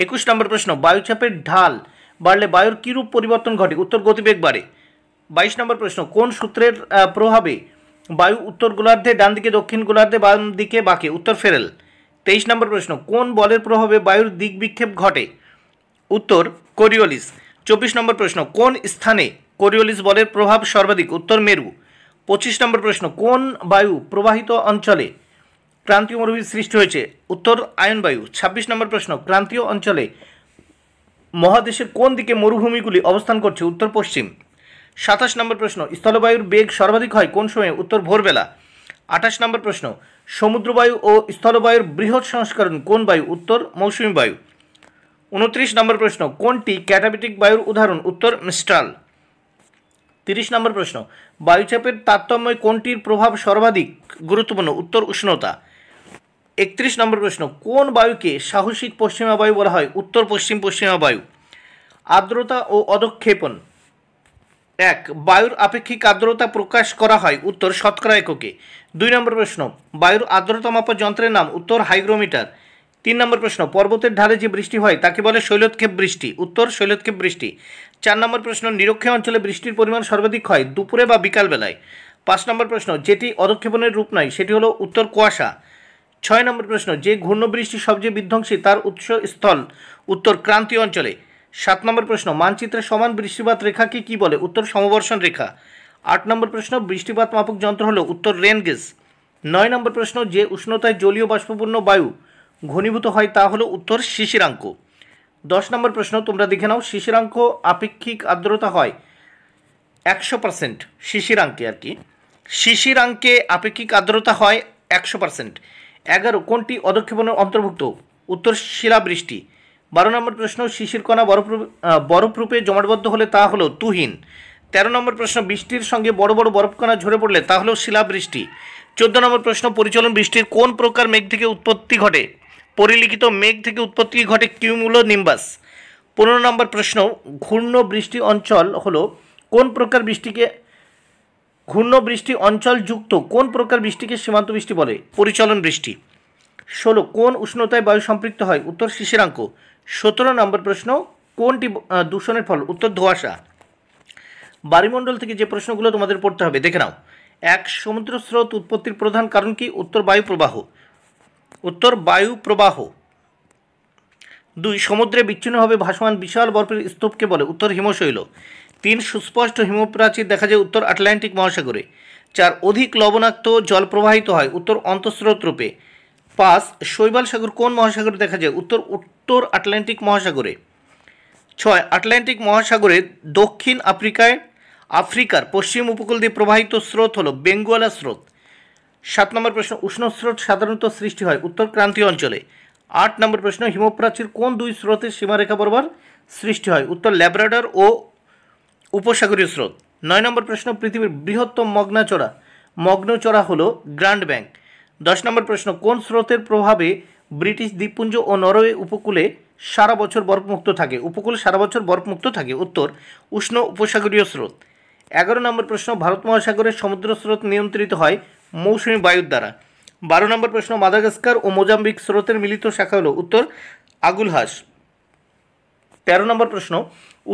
21 নম্বর প্রশ্ন, বায়ুচাপের ঢাল বাড়লে বায়ুর কিরূপ পরিবর্তন ঘটে? উত্তর গতিবেগ বাড়ে। 22 নম্বর প্রশ্ন, কোন সূত্রের প্রভাবে বায়ু উত্তর গোলার্ধে ডান দিকে দক্ষিণ গোলার্ধে বাম দিকে বাঁকে? উত্তর ফেরেল। 23 নম্বর প্রশ্ন, কোন বলের প্রভাবে বায়ুর দিক বিক্ষেপ ঘটে? উত্তর কোরিওলিস। 24 নম্বর প্রশ্ন, কোন স্থানে কোরিওলিস বলের প্রভাব সর্বাধিক? উত্তর মেরু। 25 নম্বর প্রশ্ন, কোন বায়ু প্রবাহিত অঞ্চলে ক্রান্তীয় মরুভূমির সৃষ্টি হয়েছে? উত্তর আয়ন বায়ু। 26 নম্বর প্রশ্ন, ক্রান্তীয় অঞ্চলে মহাদেশের কোন দিকে মরুভূমিগুলি অবস্থান করছে? উত্তর পশ্চিম। 27 নম্বর প্রশ্ন, স্থলবায়ুর বেগ সর্বাধিক হয় কোন সময়ে? উত্তর ভোরবেলা। 28 নম্বর প্রশ্ন, সমুদ্রবায়ু ও স্থলবায়ুর বৃহৎ সংস্করণ কোন বায়ু? উত্তর মৌসুমী বায়ু। 29 নম্বর প্রশ্ন, কোনটি ক্যাটাবেটিক বায়ুর উদাহরণ? উত্তর মিস্ট্রাল। 30 নম্বর প্রশ্ন, বায়ুচাপের তারতম্যে কোনটির প্রভাব সর্বাধিক গুরুত্বপূর্ণ? উত্তর উষ্ণতা। 31 নম্বর প্রশ্ন, কোন বায়ুকে সাহসিক পশ্চিমা বায়ু বলা হয়? উত্তর পশ্চিম পশ্চিমা বায়ু। আর্দ্রতা ও অধক্ষেপণ। 1. বায়ুর আপেক্ষিক আর্দ্রতা প্রকাশ করা হয়? উত্তর শতকরা এককে। 2 নম্বর প্রশ্ন, বায়ুর আর্দ্রতা মাপার যন্ত্রের নাম? উত্তর হাইগ্রোমিটার। 3 নম্বর প্রশ্ন, পর্বতের ঢালে যে বৃষ্টি হয় তাকে বলে শৈলোৎক্ষেপ বৃষ্টি? উত্তর শৈলোৎক্ষেপ বৃষ্টি। 4 নম্বর প্রশ্ন, নিরক্ষীয় অঞ্চলে বৃষ্টির পরিমাণ সর্বাধিক হয় দুপুরে বা বিকালবেলায়? 5 নম্বর প্রশ্ন, যেটি অধক্ষেপণের রূপ নয় সেটি হলো? উত্তর কুয়াশা। 6 নম্বর প্রশ্ন, যে ঘূর্ণবৃষ্টি সবচেয়ে বিধ্বংসী তার উৎসস্থল? উত্তর ক্রান্তীয় অঞ্চলে। 7 নম্বর প্রশ্ন, মানচিত্রে সমান বৃষ্টিপাত রেখাকে কি বলে? উত্তর সমবর্ষণ রেখা। 8 নম্বর প্রশ্ন, বৃষ্টিপাত মাপক যন্ত্র হলো? উত্তর রেন গেজ। 9 নম্বর প্রশ্ন, যে উষ্ণতায় জলীয় বাষ্পপূর্ণ বায়ু ঘনীভূত হয় তা হলো? উত্তর শিশিরাঙ্ক। 10 নম্বর প্রশ্ন, তোমরা দেখে নাও, শিশিরাঙ্ক আপেক্ষিক আর্দ্রতা হয় 100%। শিশিরাঙ্কে আর কি, শিশিরাঙ্কে আপেক্ষিক আর্দ্রতা হয় 100%। 11, কোনটি অধক্ষেপণের অন্তর্ভুক্ত? উত্তর শিলাবৃষ্টি। 12 নম্বর প্রশ্ন, শিশির কণা বরফরূপে জমাটবদ্ধ হলে তা হলো? তুহিন। 13 নম্বর প্রশ্ন, বৃষ্টির সঙ্গে বড় বড় বরফকণা ঝরে পড়লে তা হলো শিলাবৃষ্টি। 14 নম্বর প্রশ্ন, পরিচলন বৃষ্টির কোন প্রকার মেঘ থেকে উৎপত্তি ঘটে? পরিলিখিত মেঘ থেকে উৎপত্তি ঘটে কিউমুলো নিম্বাস। 15 নম্বর প্রশ্ন, ঘূর্ণ বৃষ্টি অঞ্চল হলো কোন প্রকার বৃষ্টিকে? ঘূর্ণ বৃষ্টি অঞ্চল যুক্ত কোন প্রকার বৃষ্টিকে সীমান্ত বৃষ্টি বলে? পরিচলন বৃষ্টি। 16, কোন উষ্ণতায় বায়ু সম্পৃক্ত হয়? উত্তর শিশিরাঙ্ক। 17 নম্বর প্রশ্ন, কোনটি দূষণের ফল? উত্তর ধোঁয়াশা। বায়ুমণ্ডল থেকে যে প্রশ্নগুলো তোমাদের পড়তে হবে দেখে নাও। 1, সমুদ্র স্রোত উৎপত্তির প্রধান কারণ কি? উত্তর বায়ু প্রবাহ। উত্তর বায়ু প্রবাহ। 2, সমুদ্রে বিচ্ছিন্নভাবে ভাসমান বিশাল বরফের স্তূপকে বলে? উত্তর হিমশৈল। 3, সুস্পষ্ট হিমপ্রাচীর দেখা যায়? উত্তর আটলান্টিক মহাসাগরে। 4, অধিক লবণাক্ত জল প্রবাহিত হয়? উত্তর অন্তঃস্রোত রূপে। 5, শৈবাল সাগর কোন মহাসাগরে দেখা যায়? উত্তর উত্তর আটলান্টিক মহাসাগরে। 6, আটলান্টিক মহাসাগরের দক্ষিণ আফ্রিকার পশ্চিম উপকূল দিয়ে প্রবাহিত স্রোত হলো বেঙ্গুয়ালা স্রোত। 7 নম্বর প্রশ্ন, উষ্ণ স্রোত সাধারণত সৃষ্টি হয়? উত্তর ক্রান্তীয় অঞ্চলে। 8 নম্বর প্রশ্ন, হিমপ্রাচীর কোন দুই স্রোতের সীমারেখা বরাবর সৃষ্টি হয়? উত্তর ল্যাব্রাডর ও উপসাগরীয় স্রোত। 9 নম্বর প্রশ্ন, পৃথিবীর বৃহত্তম মগ্নচড়া হলো গ্র্যান্ড ব্যাংক। 10 নম্বর প্রশ্ন, কোন স্রোতের প্রভাবে ব্রিটিশ দ্বীপপুঞ্জ ও নরওয়ে উপকূলে সারা বছর বরফমুক্ত থাকে? উপকূল সারা বছর বরফমুক্ত থাকে? উত্তর উষ্ণ উপসাগরীয় স্রোত। 11 নম্বর প্রশ্ন, ভারত মহাসাগরের সমুদ্র স্রোত নিয়ন্ত্রিত হয় মৌসুমী বায়ুর দ্বারা। 12 নম্বর প্রশ্ন, মাদাগাস্কার ও মোজাম্বিক স্রোতের মিলিত শাখা হলো? উত্তর আগুলহাস। 13 নম্বর প্রশ্ন,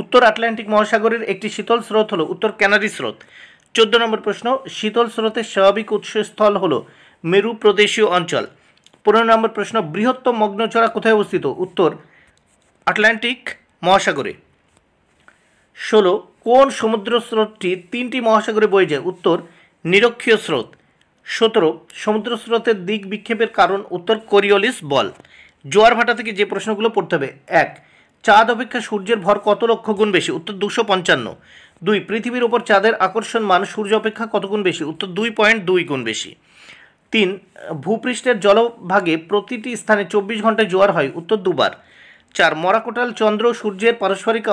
উত্তর আটলান্টিক মহাসাগরের একটি শীতল স্রোত হলো? উত্তর ক্যানারি স্রোত। 14 নম্বর প্রশ্ন, শীতল স্রোতের স্বাভাবিক উৎসস্থল হলো মেরু প্রদেশীয় অঞ্চল। 15 নম্বর প্রশ্ন, বৃহত্তম মগ্নচড়া কোথায় অবস্থিত? উত্তর আটলান্টিক মহাসাগরে। 16, কোন সমুদ্র স্রোতটি 3টি মহাসাগরে বয়ে যায়? উত্তর নিরক্ষীয় স্রোত। 17, সমুদ্র স্রোতের দিক বিক্ষেপের কারণ? উত্তর কোরিওলিস বল। জোয়ার ভাটা থেকে যে প্রশ্নগুলো পড়তে হবে। 1, চাঁদ অপেক্ষা সূর্যের ভর কত লক্ষ গুণ বেশি? উত্তর 255। 2, পৃথিবীর ওপর চাঁদের আকর্ষণ মান সূর্য অপেক্ষা কত গুণ বেশি? উত্তর 2.2 গুণ বেশি। 3, ভূপৃষ্ঠের জলভাগে প্রতিটি স্থানে 24 ঘন্টায় জোয়ার হয়? উত্তর 2 বার। 4, মরাকোটাল চন্দ্র সূর্যের পারস্পরিক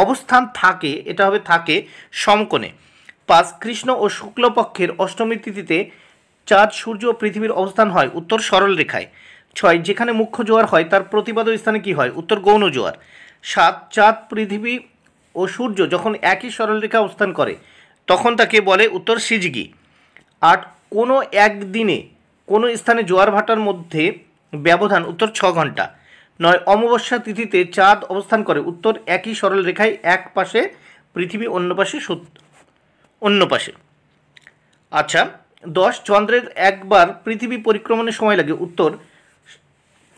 অবস্থান থাকে, এটা হবে থাকে সমকোণে। 5, কৃষ্ণ ও শুক্লপক্ষের অষ্টমী তিথিতে চাঁদ, সূর্য ও পৃথিবীর অবস্থান হয় উত্তর সরল রেখায়। 6 যেখানে মুখ্য জোয়ার হয় তার প্রতিবাদ স্থানে কি হয় উত্তর গৌণ জোয়ার। 7 চাঁদ, পৃথিবী ও সূর্য যখন একই সরল রেখা অবস্থান করে তখন তাকে বলে উত্তর সিজগি। 8 কোনো একদিনে কোনো স্থানে জোয়ার ভাটার মধ্যে ব্যবধান উত্তর 6 ঘন্টা। 9 অমাবস্যা তিথিতে চাঁদ অবস্থান করে উত্তর একই সরল রেখায়, এক পাশে পৃথিবী অন্য পাশে। আচ্ছা, 10 চন্দ্রের একবার পৃথিবী পরিক্রমণের সময় লাগে উত্তর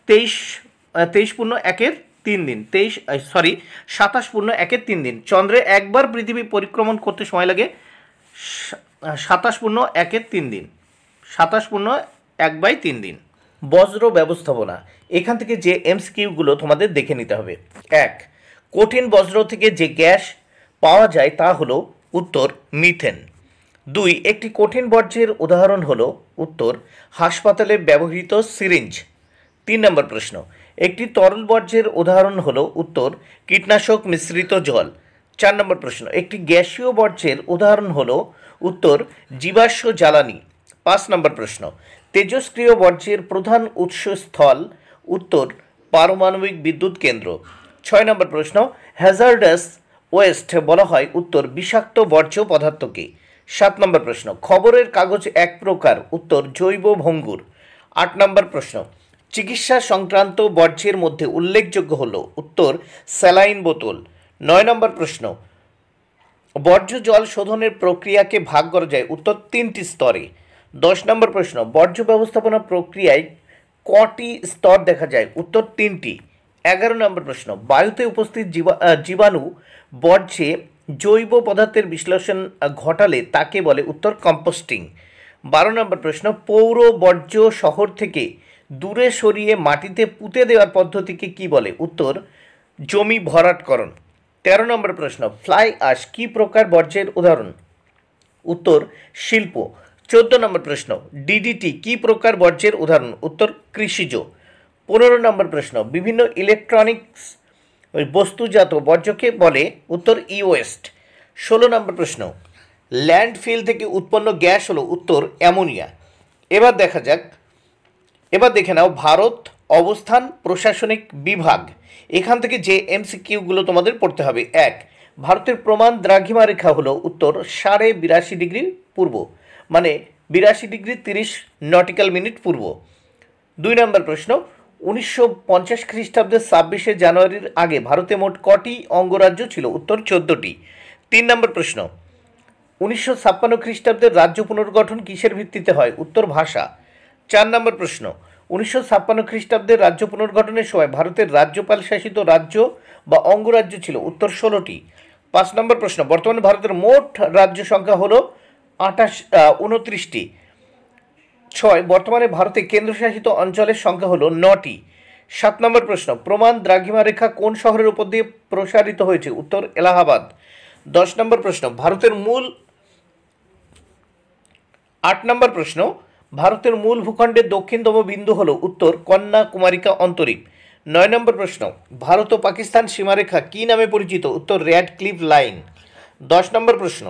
23.1/3 দিন। 27.1/3 দিন। চন্দ্রে একবার পৃথিবী পরিক্রমণ করতে সময় লাগে 27.1/3 দিন। 27.1/3 দিন। বজ্র ব্যবস্থাপনা, এখান থেকে যে এমসিকিউগুলো তোমাদের দেখে নিতে হবে। 1 কঠিন বজ্র থেকে যে গ্যাস পাওয়া যায় তা হলো উত্তর মিথেন। 2 একটি কঠিন বর্জ্যের উদাহরণ হলো উত্তর হাসপাতালে ব্যবহৃত সিরিঞ্জ। 3 নম্বর প্রশ্ন, একটি তরল বর্জ্যের উদাহরণ হলো উত্তর কীটনাশক মিশ্রিত জল। 4 নম্বর প্রশ্ন, একটি গ্যাসীয় বর্জ্যের উদাহরণ হলো উত্তর জীবাশ্ম জ্বালানি। 5 নম্বর প্রশ্ন, তেজস্ক্রিয় বর্জ্যের প্রধান উৎসস্থল উত্তর পারমাণবিক বিদ্যুৎ কেন্দ্র। 6 নম্বর প্রশ্ন, হ্যাজার্ডাস ওয়েস্ট বলা হয় উত্তর বিষাক্ত বর্জ্য পদার্থকে। 7 নম্বর প্রশ্ন, খবরের কাগজ এক প্রকার উত্তর জৈব ভঙ্গুর। 8 নম্বর প্রশ্ন, চিকিৎসা সংক্রান্ত বর্জ্যের মধ্যে উল্লেখযোগ্য হল উত্তর স্যালাইন বোতল। 9 নম্বর প্রশ্ন, বর্জ্য জল শোধনের প্রক্রিয়াকে ভাগ করা যায় উত্তর 3টি স্তরে। 10 নম্বর প্রশ্ন, বর্জ্য ব্যবস্থাপনা প্রক্রিয়ায় কটি স্তর দেখা যায় উত্তর 3টি। 11 নম্বর প্রশ্ন, বায়ুতে উপস্থিত জীবাণু বর্জ্যে জৈব পদার্থের বিশ্লেষণ ঘটালে তাকে বলে উত্তর কম্পোস্টিং। 12 নম্বর প্রশ্ন, পৌর বর্জ্য শহর থেকে দূরে সরিয়ে মাটিতে পুঁতে দেওয়ার পদ্ধতিকে কি বলে উত্তর জমি ভরাটকরণ। 13 নম্বর প্রশ্ন, ফ্লাই অ্যাশ কি প্রকার বর্জ্যের উদাহরণ উত্তর শিল্প। 14 নম্বর প্রশ্ন, ডিডিটি কি প্রকার বর্জ্যের উদাহরণ উত্তর কৃষিজ। 15 নম্বর প্রশ্ন, বিভিন্ন ইলেকট্রনিক্স বস্তুজাত বর্জ্যকে বলে উত্তর ই ওয়েস্ট। 16 নম্বর প্রশ্ন, ল্যান্ডফিল থেকে উৎপন্ন গ্যাস হলো উত্তর অ্যামোনিয়া। এবার দেখে নাও ভারত অবস্থান প্রশাসনিক বিভাগ। এখান থেকে যে এমসিকিউগুলো তোমাদের পড়তে হবে। 1 ভারতের প্রমাণ দ্রাঘিমা রেখা হলো উত্তর 82.5 ডিগ্রি পূর্ব, মানে 82 ডিগ্রি 30 নটিক্যাল মিনিট পূর্ব। 2 নম্বর প্রশ্ন, 1950 খ্রিস্টাব্দের 26শে জানুয়ারির আগে ভারতে মোট কটি অঙ্গরাজ্য ছিল উত্তর 14টি। 3 নম্বর প্রশ্ন, 1956 খ্রিস্টাব্দের রাজ্য পুনর্গঠন কিসের ভিত্তিতে হয় উত্তর ভাষা। 4 নম্বর প্রশ্ন, 1956 খ্রিস্টাব্দের রাজ্য পুনর্গঠনের সময় ভারতের রাজ্যপাল শাসিত রাজ্য বা অঙ্গরাজ্য ছিল উত্তর 16টি। 5 নম্বর প্রশ্ন, বর্তমানে ভারতের মোট রাজ্য সংখ্যা হলো 29টি। 6 বর্তমানে ভারতে কেন্দ্রশাসিত অঞ্চলের সংখ্যা হলো 9টি। 7 নম্বর প্রশ্ন, প্রমাণ দ্রাঘিমা রেখা কোন শহরের উপর দিয়ে প্রসারিত হয়েছে উত্তর এলাহাবাদ। 10 নম্বর প্রশ্ন, 8 নম্বর প্রশ্ন, ভারতের মূল ভূখণ্ডের দক্ষিণতম বিন্দু হল উত্তর কন্যাকুমারিকা অন্তরীপ। 9 নম্বর প্রশ্ন, ভারত ও পাকিস্তান সীমারেখা কী নামে পরিচিত উত্তর র্যাডক্লিফ লাইন। 10 নম্বর প্রশ্ন,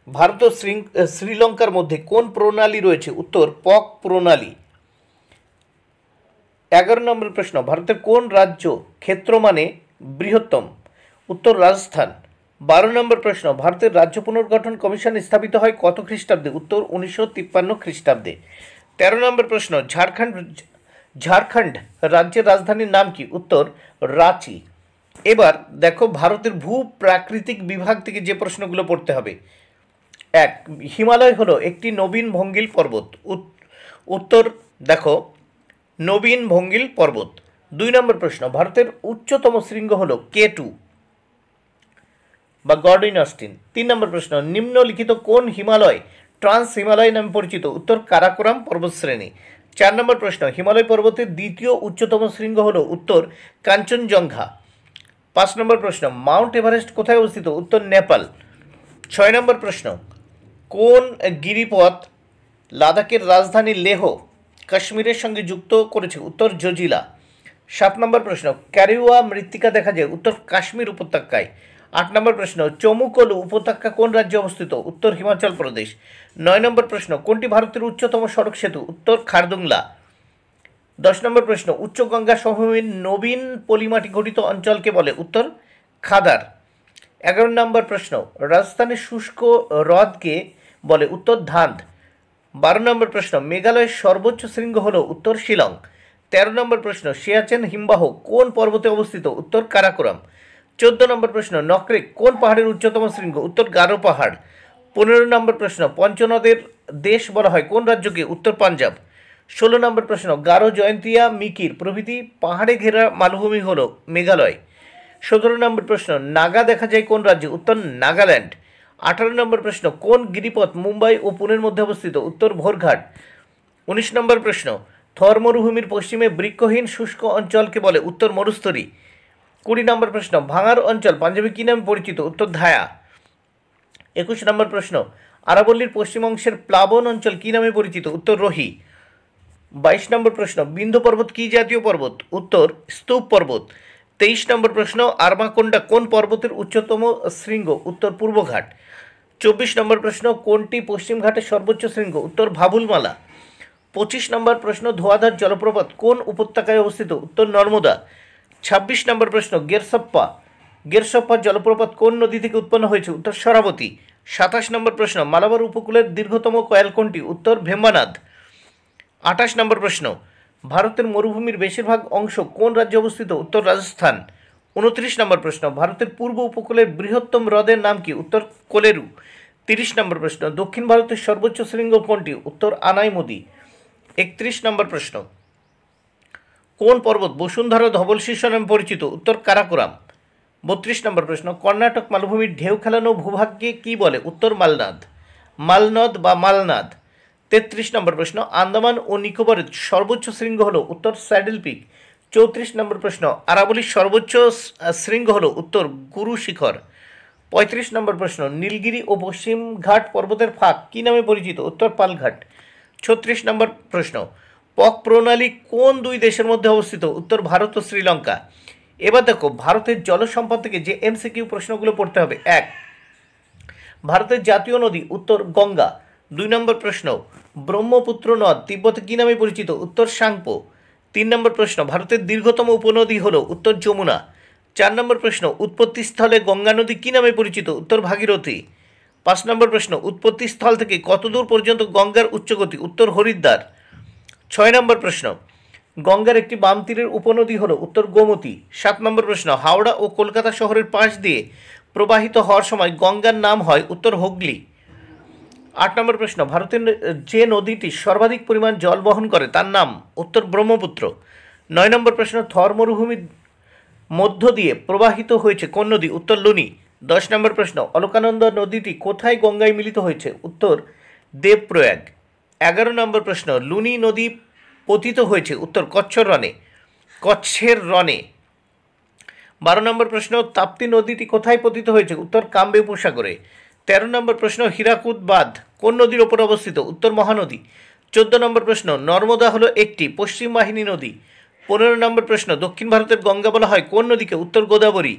ভারত ও শ্রীলঙ্কার মধ্যে কোন প্রণালী রয়েছে উত্তর পক প্রণালী। 11 নম্বর প্রশ্ন, ভারতের কোন রাজ্য ক্ষেত্র মানে বৃহত্তম উত্তর রাজস্থান। 12 নম্বর প্রশ্ন, ভারতের রাজ্য পুনর্গঠন কমিশন স্থাপিত হয় কত খ্রিস্টাব্দে উত্তর 1953 খ্রিস্টাব্দে। 13 নম্বর প্রশ্ন, ঝাড়খণ্ড রাজ্যের রাজধানীর নাম কি উত্তর রাঁচি। এবার দেখো ভারতের ভূ প্রাকৃতিক বিভাগ থেকে যে প্রশ্নগুলো পড়তে হবে। 1 হিমালয় হলো একটি নবীন ভঙ্গিল পর্বত উত্তর দেখো নবীন ভঙ্গিল পর্বত। 2 নম্বর প্রশ্ন, ভারতের উচ্চতম শৃঙ্গ হলো K2 বা গর্ডিন অস্টিন। 3 নম্বর প্রশ্ন, নিম্নলিখিত কোন হিমালয় ট্রান্স হিমালয় নামে পরিচিত উত্তর কারাকোরাম পর্বতশ্রেণী। 4 নম্বর প্রশ্ন, হিমালয় পর্বতের দ্বিতীয় উচ্চতম শৃঙ্গ হলো উত্তর কাঞ্চনজঙ্ঘা। 5 নম্বর প্রশ্ন, মাউন্ট এভারেস্ট কোথায় অবস্থিত উত্তর নেপাল। 6 নম্বর প্রশ্ন, কোন গিরিপথ লাদাখের রাজধানী লেহ কাশ্মীরের সঙ্গে যুক্ত করেছে উত্তর জজিলা। 7 নম্বর প্রশ্ন, ক্যারিওয়া মৃত্তিকা দেখা যায় উত্তর কাশ্মীর উপত্যকায়। 8 নম্বর প্রশ্ন, চমুকলু উপত্যকা কোন রাজ্যে অবস্থিত? উত্তর হিমাচল প্রদেশ। 9 নম্বর প্রশ্ন, কোনটি ভারতের উচ্চতম সড়ক সেতু? উত্তর খারদুংলা। 10 নম্বর প্রশ্ন, উচ্চ গঙ্গা সমভূমির নবীন পলিমাটি গঠিত অঞ্চলকে বলে? উত্তর খাদার। 11 নম্বর প্রশ্ন, রাজস্থানের শুষ্ক হ্রদকে বলে? উত্তর ধান্ধ। 12 নম্বর প্রশ্ন, মেঘালয়ের সর্বোচ্চ শৃঙ্গ হল? উত্তর শিলং। 13 নম্বর প্রশ্ন, সিয়াচেন হিমবাহ কোন পর্বতে অবস্থিত? উত্তর কারাকোরাম। 14 নম্বর প্রশ্ন, নকরেক কোন পাহাড়ের উচ্চতম শৃঙ্গ? উত্তর গারো পাহাড়। 15 নম্বর প্রশ্ন, পঞ্চনদের দেশ বলা হয় কোন রাজ্যকে? উত্তর পাঞ্জাব। 16 নম্বর প্রশ্ন, গারো, জয়ন্তিয়া, মিকির প্রভৃতি পাহাড়ে ঘেরা মালভূমি হল? মেঘালয়। 17 নম্বর প্রশ্ন, নাগা দেখা যায় কোন রাজ্যে? উত্তর নাগাল্যান্ড। 18 নম্বর প্রশ্ন, কোন গিরিপথ মুম্বাই ও পুনের মধ্যে অবস্থিত? উত্তর ভোরঘাট। 19 নম্বর প্রশ্ন, থর মরুভূমির পশ্চিমে বৃক্ষহীন শুষ্ক অঞ্চলকে বলে? উত্তর মরুস্থলী। 20 নম্বর প্রশ্ন, ভাঙার অঞ্চল পাঞ্জাবে কী নামে পরিচিত? উত্তর ধায়া। 21 নম্বর প্রশ্ন, আরাবল্লীর পশ্চিম অংশের প্লাবন অঞ্চল কী নামে পরিচিত? উত্তর রোহি। 22 নম্বর প্রশ্ন, বিন্ধ্য পর্বত কী জাতীয় পর্বত? উত্তর স্তূপ পর্বত। 23 নম্বর প্রশ্ন, আরমাকোন্ডা কোন পর্বতের উচ্চতম শৃঙ্গ? উত্তর পূর্বঘাট। 24 নম্বর প্রশ্ন, কোনটি পশ্চিম ঘাটের সর্বোচ্চ শৃঙ্গ? উত্তর ভাবুলমালা। 25 নম্বর প্রশ্ন, ধোঁয়াধার জলপ্রপাত কোন উপত্যকায় অবস্থিত? উত্তর নর্মদা। 26 নম্বর প্রশ্ন, গেরসপ্পা জলপ্রপাত কোন নদী থেকে উৎপন্ন হয়েছে? উত্তর শরাবতী। 27 নম্বর প্রশ্ন, মালাবার উপকূলের দীর্ঘতম কয়াল কোনটি? উত্তর ভেম্বানাদ। 28 নম্বর প্রশ্ন, ভারতের মরুভূমির বেশিরভাগ অংশ কোন রাজ্যে অবস্থিত? উত্তর রাজস্থান। 29 নম্বর প্রশ্ন, ভারতের পূর্ব উপকূলের বৃহত্তম হ্রদের নাম কি? উত্তর কোলেরু। 30 নম্বর প্রশ্ন, দক্ষিণ ভারতের সর্বোচ্চ শৃঙ্গ কোনটি? উত্তর আনাইমুদি। 31 নম্বর প্রশ্ন, কোন পর্বত বসুন্ধরা ধবলশীর্ষ নামে পরিচিত? উত্তর কারাকোরাম। 32 নম্বর প্রশ্ন, কর্ণাটক মালভূমির ঢেউ খেলানো ভূভাগকে কি বলে? উত্তর মালনদ বা মালনাদ। 33 নম্বর প্রশ্ন, আন্দামান ও নিকোবরের সর্বোচ্চ শৃঙ্গ হল? উত্তর স্যাডেল পিক। 34 নম্বর প্রশ্ন, আরাবলির সর্বোচ্চ শৃঙ্গ হল? উত্তর গুরু শিখর। 35 নম্বর প্রশ্ন, নীলগিরি ও পশ্চিম ঘাট পর্বতের ফাঁক কী নামে পরিচিত? উত্তর পালঘাট। 36 নম্বর প্রশ্ন, পক প্রণালী কোন দুই দেশের মধ্যে অবস্থিত? উত্তর ভারত ও শ্রীলঙ্কা। এবার দেখো, ভারতের জল সম্পদ থেকে যে এমসিকিউ প্রশ্নগুলো পড়তে হবে। 1, ভারতের জাতীয় নদী? উত্তর গঙ্গা। 2 নম্বর প্রশ্ন, ব্রহ্মপুত্র নদ তিব্বতে কী নামে পরিচিত? উত্তর সাংপো। 3 নম্বর প্রশ্ন, ভারতের দীর্ঘতম উপনদী হল? উত্তর যমুনা। 4 নম্বর প্রশ্ন, উৎপত্তিস্থলে গঙ্গা নদী কী নামে পরিচিত? উত্তর ভাগীরথী। 5 নম্বর প্রশ্ন, উৎপত্তিস্থল থেকে কত দূর পর্যন্ত গঙ্গার উচ্চগতি? উত্তর হরিদ্বার। 6 নম্বর প্রশ্ন, গঙ্গার একটি বাম তীরের উপনদী হল? উত্তর গোমতী। 7 নম্বর প্রশ্ন, হাওড়া ও কলকাতা শহরের পাশ দিয়ে প্রবাহিত হওয়ার সময় গঙ্গার নাম হয়? উত্তর হুগলি। 8 নম্বর প্রশ্ন, ভারতের যে নদীটি সর্বাধিক পরিমাণ জল বহন করে তার নাম? উত্তর ব্রহ্মপুত্র। 9 নম্বর প্রশ্ন, থর মরুভূমির মধ্য দিয়ে প্রবাহিত হয়েছে কোন নদী? উত্তর লুনি। 10 নম্বর প্রশ্ন, অলকানন্দা নদীটি কোথায় গঙ্গায় মিলিত হয়েছে? উত্তর দেবপ্রয়াগ। 11 নম্বর প্রশ্ন, লুনি নদী পতিত হয়েছে? উত্তর কচ্ছের রনে। 12 নম্বর প্রশ্ন, তাপ্তি নদীটি কোথায় পতিত হয়েছে? উত্তর কাম্বে উপসাগরে। 13 নম্বর প্রশ্ন, হীরাকুদ বাঁধ কোন নদীর ওপর অবস্থিত? উত্তর মহানদী। 14 নম্বর প্রশ্ন, নর্মদা হলো একটি পশ্চিম বাহিনী নদী। 15 নম্বর প্রশ্ন, দক্ষিণ ভারতের গঙ্গা বলা হয় কোন নদীকে? উত্তর গোদাবরী।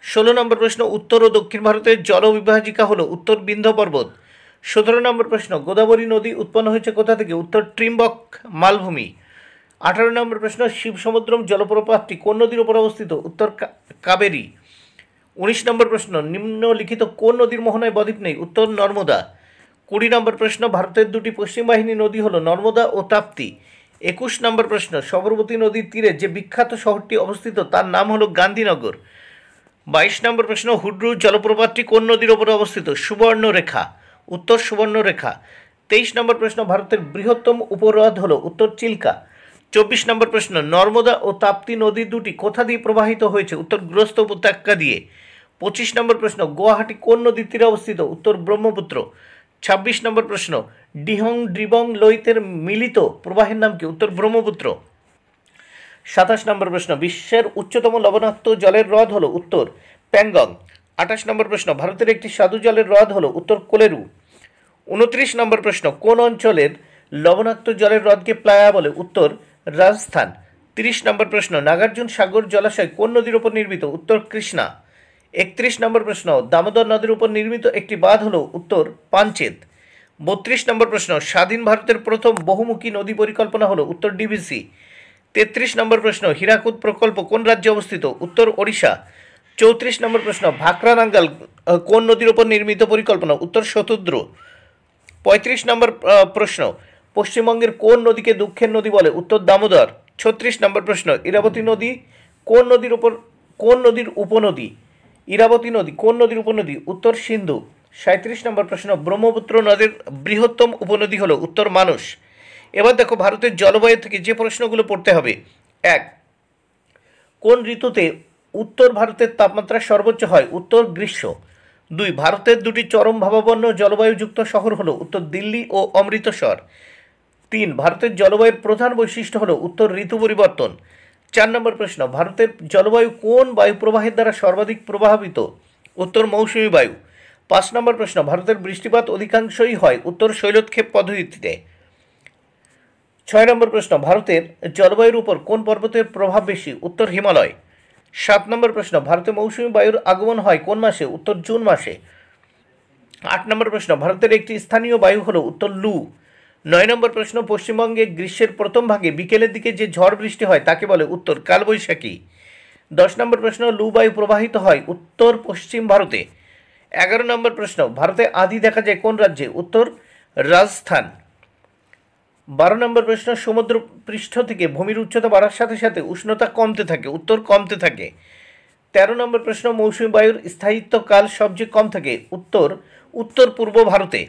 16 নম্বর প্রশ্ন, উত্তর ও দক্ষিণ ভারতের জলবিভাজিকা হলো? উত্তর বিন্ধ্য পর্বত। 17 নম্বর প্রশ্ন, গোদাবরী নদী উৎপন্ন হয়েছে কোথা থেকে? উত্তর ট্রিম্বক মালভূমি। 18 নম্বর প্রশ্ন, শিবসমুদ্রম জলপ্রপাতটি কোন নদীর ওপর অবস্থিত? উত্তর কাবেরী। 19 নম্বর প্রশ্ন, নিম্নলিখিত কোন নদীর মোহনায় বদ্বীপ নেই? উত্তর নর্মদা। 20 নম্বর প্রশ্ন, ভারতের দুটি পশ্চিম বাহিনী নদী হল নর্মদা ও তাপ্তি। 21 নম্বর প্রশ্ন, সবরমতী নদীর তীরে যে বিখ্যাত শহরটি অবস্থিত তার নাম হল গান্ধীনগর। 22 নম্বর প্রশ্ন, হুড্রু জলপ্রপাতটি কোন নদীর ওপরে অবস্থিত? সুবর্ণরেখা। উত্তর সুবর্ণরেখা। 23 নম্বর প্রশ্ন, ভারতের বৃহত্তম উপহ্রদ হল? উত্তর চিল্কা। 24 নম্বর প্রশ্ন, নর্মদা ও তাপ্তি নদী দুটি কোথা দিয়ে প্রবাহিত হয়েছে? উত্তর গ্রস্ত উপত্যকা দিয়ে। 25 নম্বর প্রশ্ন, গুয়াহাটি কোন নদীর তীরে অবস্থিত? উত্তর ব্রহ্মপুত্র। 26 নম্বর প্রশ্ন, ডিহং ড্রিবং লোহিতের মিলিত প্রবাহের নাম কি? উত্তর ব্রহ্মপুত্র। 27 নম্বর প্রশ্ন, বিশ্বের উচ্চতম লবণাক্ত জলের হ্রদ হল? উত্তর প্যাংগং। 28 নম্বর প্রশ্ন, ভারতের একটি স্বাদু জলের হ্রদ হল? উত্তর কোলেরু। 29 নম্বর প্রশ্ন, কোন অঞ্চলের লবণাক্ত জলের হ্রদকে প্লায়া বলে? উত্তর রাজস্থান। 30 নম্বর প্রশ্ন, নাগার্জুন সাগর জলাশয় কোন নদীর ওপর নির্মিত? উত্তর কৃষ্ণা। 31 নম্বর প্রশ্ন, দামোদর নদীর উপর নির্মিত একটি বাঁধ হলো উত্তর পাঞ্চেত। 32 নম্বর প্রশ্ন, স্বাধীন ভারতের প্রথম বহুমুখী নদী পরিকল্পনা হলো উত্তর ডিভিসি। 33 নম্বর প্রশ্ন, হীরাকুদ প্রকল্প কোন রাজ্যে অবস্থিত? উত্তর ওড়িশা। 34 নম্বর প্রশ্ন, ভাকরা নাঙ্গাল কোন নদীর উপর নির্মিত পরিকল্পনা? উত্তর শতদ্রু। 35 নম্বর প্রশ্ন, পশ্চিমবঙ্গের কোন নদীকে দুঃখের নদী বলে? উত্তর দামোদর। 36 নম্বর প্রশ্ন, ইরাবতী নদী কোন নদীর উপনদী? ইরাবতী নদী কোন নদীর উপনদী? উত্তর সিন্ধু। 37 নম্বর প্রশ্ন, ব্রহ্মপুত্র নদীর বৃহত্তম উপনদী হলো? উত্তর মানস। এবার দেখো ভারতের জলবায়ু থেকে যে প্রশ্নগুলো পড়তে হবে। 1, কোন ঋতুতে উত্তর ভারতের তাপমাত্রা সর্বোচ্চ হয়? উত্তর গ্রীষ্ম। 2, ভারতের দুটি চরম ভাবাপন্ন জলবায়ুযুক্ত শহর হলো? উত্তর দিল্লি ও অমৃতসর। 3, ভারতের জলবায়ুর প্রধান বৈশিষ্ট্য হলো? উত্তর ঋতু পরিবর্তন। 4 নম্বর প্রশ্ন, ভারতের জলবায়ু কোন বায়ু প্রবাহের দ্বারা সর্বাধিক প্রভাবিত? উত্তর মৌসুমী বায়ু। 5 নম্বর প্রশ্ন, ভারতের বৃষ্টিপাত অধিকাংশই হয়? উত্তর শৈলক্ষেপ পদ্ধতিতে। 6 নম্বর প্রশ্ন, ভারতের জলবায়ুর উপর কোন পর্বতের প্রভাব বেশি? উত্তর হিমালয়। 7 নম্বর প্রশ্ন, ভারতে মৌসুমী বায়ুর আগমন হয় কোন মাসে? উত্তর জুন মাসে। 8 নম্বর প্রশ্ন, ভারতের একটি স্থানীয় বায়ু হলো? উত্তর লু। 9 নম্বর প্রশ্ন, পশ্চিমবঙ্গে গ্রীষ্মের প্রথম ভাগে বিকেলের দিকে যে ঝড় বৃষ্টি হয় তাকে বলে? উত্তর কালবৈশাখী। 10 নম্বর প্রশ্ন, লু বায়ু প্রবাহিত হয় উত্তর পশ্চিম ভারতে। 11 নম্বর প্রশ্ন, ভারতে আঁধি দেখা যায় কোন রাজ্যে? উত্তর রাজস্থান। 12 নম্বর প্রশ্ন, সমুদ্র পৃষ্ঠ থেকে ভূমির উচ্চতা বাড়ার সাথে সাথে উষ্ণতা কমতে থাকে? উত্তর কমতে থাকে। 13 নম্বর প্রশ্ন, মৌসুমী বায়ুর স্থায়িত্বকাল সবচেয়ে কম থাকে? উত্তর উত্তর পূর্ব ভারতে।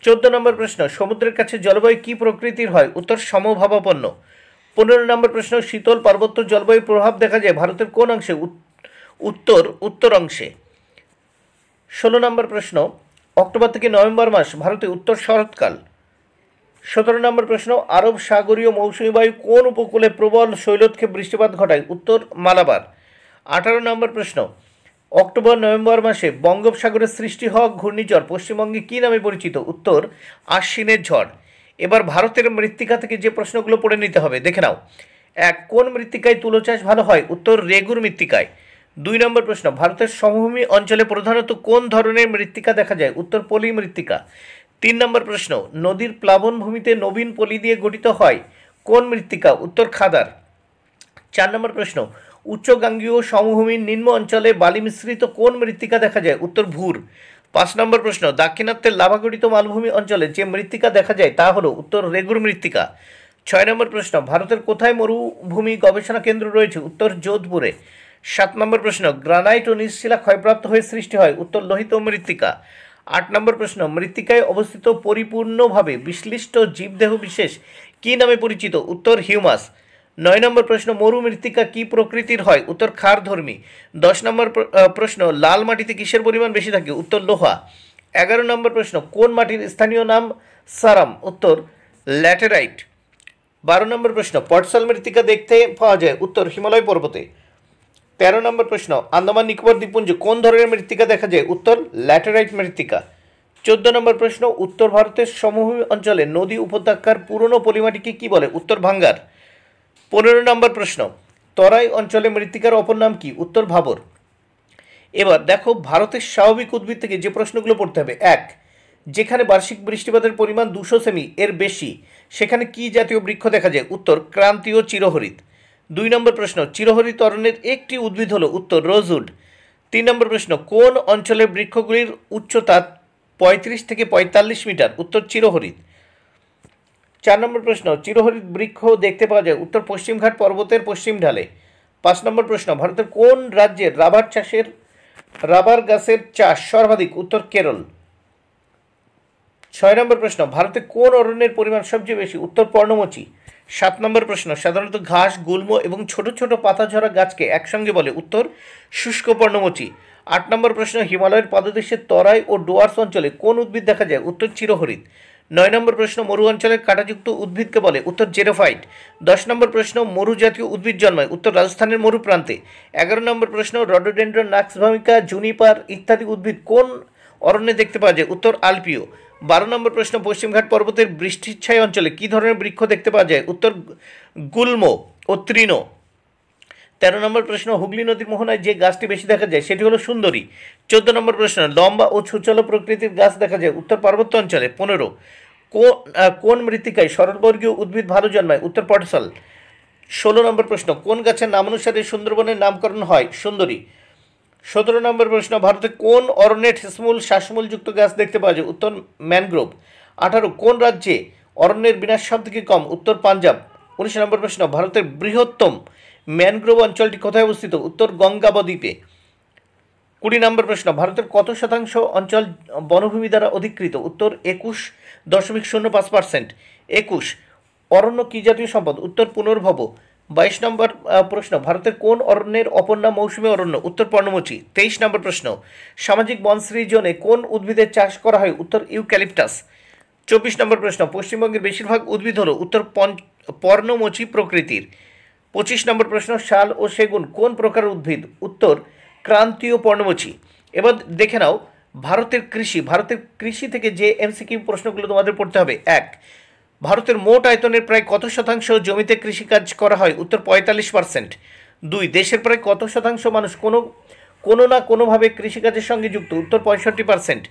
14 নম্বর প্রশ্ন, সমুদ্রের কাছে জলবায়ু কী প্রকৃতির হয়? উত্তর সমভাবাপন্ন। 15 নম্বর প্রশ্ন, শীতল পার্বত্য জলবায়ুর প্রভাব দেখা যায় ভারতের কোন অংশে? উত্তর অংশে। 16 নম্বর প্রশ্ন, অক্টোবর থেকে নভেম্বর মাস ভারতে উত্তর শরৎকাল। 17 নম্বর প্রশ্ন, আরব সাগরীয় মৌসুমী বায়ু কোন উপকূলে প্রবল শৈলক্ষেপ বৃষ্টিপাত ঘটায়? উত্তর মালাবার। 18 নম্বর প্রশ্ন, অক্টোবর নভেম্বর মাসে বঙ্গোপসাগরে সৃষ্টি হওয়া ঘূর্ণিঝড় পশ্চিমবঙ্গে কী নামে পরিচিত? উত্তর আশ্বিনের ঝড়। এবার ভারতের মৃত্তিকা থেকে যে প্রশ্নগুলো পড়ে নিতে হবে দেখে নাও। 1, কোন মৃত্তিকায় তুলো চাষ ভালো হয়? উত্তর রেগুর মৃত্তিকায়। 2 নম্বর প্রশ্ন, ভারতের সমভূমি অঞ্চলে প্রধানত কোন ধরনের মৃত্তিকা দেখা যায়? উত্তর পলি মৃত্তিকা। 3 নম্বর প্রশ্ন, নদীর প্লাবন ভূমিতে নবীন পলি দিয়ে গঠিত হয় কোন মৃত্তিকা? উত্তর খাদার। 4 নম্বর প্রশ্ন, উচ্চগাঙ্গীয় সমভূমির নিম্ন অঞ্চলে বালি মিশ্রিত কোন মৃত্তিকা দেখা যায়? উত্তর ভূর। 5 নম্বর প্রশ্ন, দাক্ষিণাত্যের লাভাগঠিত মালভূমি অঞ্চলে যে মৃত্তিকা দেখা যায় তা হলো? উত্তর রেগুর মৃত্তিকা। 6 নম্বর প্রশ্ন, ভারতের কোথায় মরুভূমি গবেষণা কেন্দ্র রয়েছে? উত্তর যোধপুরে। 7 নম্বর প্রশ্ন, গ্রানাইট ও নিচশিলা ক্ষয়প্রাপ্ত হয়ে সৃষ্টি হয়? উত্তর লোহিত মৃত্তিকা। 8 নম্বর প্রশ্ন, মৃত্তিকায় অবস্থিত পরিপূর্ণভাবে বিশ্লিষ্ট জীবদেহ বিশেষ কী নামে পরিচিত? উত্তর হিউমাস। 9 নম্বর প্রশ্ন, মরু মৃত্তিকা কী প্রকৃতির হয়? উত্তর ক্ষারধর্মী। 10 নম্বর প্রশ্ন, লাল মাটিতে কিসের পরিমাণ বেশি থাকে? উত্তর লোহা। 11 নম্বর প্রশ্ন, কোন মাটির স্থানীয় নাম সারাম? উত্তর ল্যাটেরাইট। 12 নম্বর প্রশ্ন, পটসল মৃত্তিকা দেখতে পাওয়া যায়? উত্তর হিমালয় পর্বতে। 13 নম্বর প্রশ্ন, আন্দামান নিকোবর দ্বীপপুঞ্জ কোন ধরনের মৃত্তিকা দেখা যায়? উত্তর ল্যাটেরাইট মৃত্তিকা। 14 নম্বর প্রশ্ন, উত্তর ভারতের সমভূমি অঞ্চলে নদী উপত্যকার পুরনো পলিমাটিকে কী বলে? উত্তর ভাঙ্গার। 15 নম্বর প্রশ্ন, তরাই অঞ্চলে মৃত্তিকার অপর নাম কি? উত্তর ভাবর। এবার দেখো ভারতের স্বাভাবিক উদ্ভিদ থেকে যে প্রশ্নগুলো পড়তে হবে। 1, যেখানে বার্ষিক বৃষ্টিপাতের পরিমাণ 200 সেমি এর বেশি সেখানে কি জাতীয় বৃক্ষ দেখা যায়? উত্তর ক্রান্তীয় চিরহরিৎ। 2 নম্বর প্রশ্ন, চিরহরিৎ অরণ্যের একটি উদ্ভিদ হলো? উত্তর রোজউড। 3 নম্বর প্রশ্ন, কোন অঞ্চলের বৃক্ষগুলির উচ্চতা 35 থেকে 45 মিটার? উত্তর চিরহরিৎ। 4 নম্বর প্রশ্ন, চিরহরিৎ বৃক্ষ দেখতে পাওয়া যায়? উত্তর পশ্চিমঘাট পর্বতের পশ্চিম ঢালে। 5 নম্বর প্রশ্ন, ভারতের কোন রাজ্যের রাবার গাছের চাষ সর্বাধিক? উত্তর কেরল। 6 নম্বর প্রশ্ন, ভারতে কোন অরণ্যের পরিমাণ সবচেয়ে বেশি? উত্তর পর্ণমোচী। 7 নম্বর প্রশ্ন, সাধারণত ঘাস, গুল্ম এবং ছোট ছোট পাতা ঝরা গাছকে একসঙ্গে বলে? উত্তর শুষ্ক পর্ণমোচী। 8 নম্বর প্রশ্ন, হিমালয়ের পাদদেশের তরাই ও ডুয়ার্স অঞ্চলে কোন উদ্ভিদ দেখা যায়? উত্তর চিরহরিৎ। 9 নম্বর প্রশ্ন, মরু অঞ্চলের কাঁটাযুক্ত উদ্ভিদকে বলে? উত্তর জেরোফাইট। 10 নম্বর প্রশ্ন, মরু জাতীয় উদ্ভিদ জন্মায়? উত্তর রাজস্থানের মরু প্রান্তে। 11 নম্বর প্রশ্ন, রডোডেন্ড্রন, নাক্স ভূমিকা, জুনিপার ইত্যাদি উদ্ভিদ কোন অরণ্যে দেখতে পাওয়া যায়? উত্তর আলপিও। 12 নম্বর প্রশ্ন, পশ্চিমঘাট পর্বতের বৃষ্টিচ্ছায় অঞ্চলে কী ধরনের বৃক্ষ দেখতে পাওয়া যায়? উত্তর গুল্ম ও তৃণ। 13 নম্বর প্রশ্ন, হুগলি নদীর মোহনায় যে গাছটি বেশি দেখা যায় সেটি হলো সুন্দরী। 14 নম্বর প্রশ্ন, লম্বা ও সুচল প্রকৃতির গাছ দেখা যায় উত্তর পার্বত্য অঞ্চলে। 15, কোন মৃত্তিকায় সরলবর্গীয় উদ্ভিদ ভালো জন্মায় উত্তর পটসল। 16 নম্বর প্রশ্ন, কোন গাছের নামানুসারে সুন্দরবনের নামকরণ হয় সুন্দরী। 17 নম্বর প্রশ্ন, ভারতে কোন অরণ্যে ঠেসমূল শ্বাসমূলযুক্ত গাছ দেখতে পাওয়া যায় উত্তর ম্যানগ্রোভ। 18, কোন রাজ্যে অরণ্যের বিনাশ সবথেকে কম উত্তর পাঞ্জাব। 19 নম্বর প্রশ্ন, ভারতের বৃহত্তম ম্যানগ্রোভ অঞ্চলটি কোথায় অবস্থিত উত্তর গঙ্গাব দ্বীপে। 20 নম্বর প্রশ্ন, ভারতের কত শতাংশ অঞ্চল বনভূমি দ্বারা অধিকৃত উত্তর 21.05%। 21, অরণ্য কি জাতীয় সম্পদ উত্তর পুনর্ভব। 22 নম্বর প্রশ্ন, ভারতের কোন অরণ্যের অপর নাম মৌসুমী অরণ্য উত্তর পর্ণমোচী। 23 নম্বর প্রশ্ন, সামাজিক বন সৃজনে কোন উদ্ভিদের চাষ করা হয় উত্তর ইউক্যালিপটাস। 24 নম্বর প্রশ্ন, পশ্চিমবঙ্গের বেশিরভাগ উদ্ভিদ হল উত্তর পর্ণমোচী প্রকৃতির। 25 নম্বর প্রশ্ন, শাল ও সেগুন কোন প্রকার উদ্ভিদ উত্তর ক্রান্তীয় পর্ণমোচী। এবার দেখে নাও ভারতের কৃষি থেকে যে এমসিকিউ প্রশ্নগুলো তোমাদের পড়তে হবে। 1, ভারতের মোট আয়তনের প্রায় কত শতাংশ জমিতে কৃষিকাজ করা হয় উত্তর 45%। 2, দেশের প্রায় কত শতাংশ মানুষ কোনো না কোনোভাবে কৃষিকাজের সঙ্গে যুক্ত উত্তর 65%।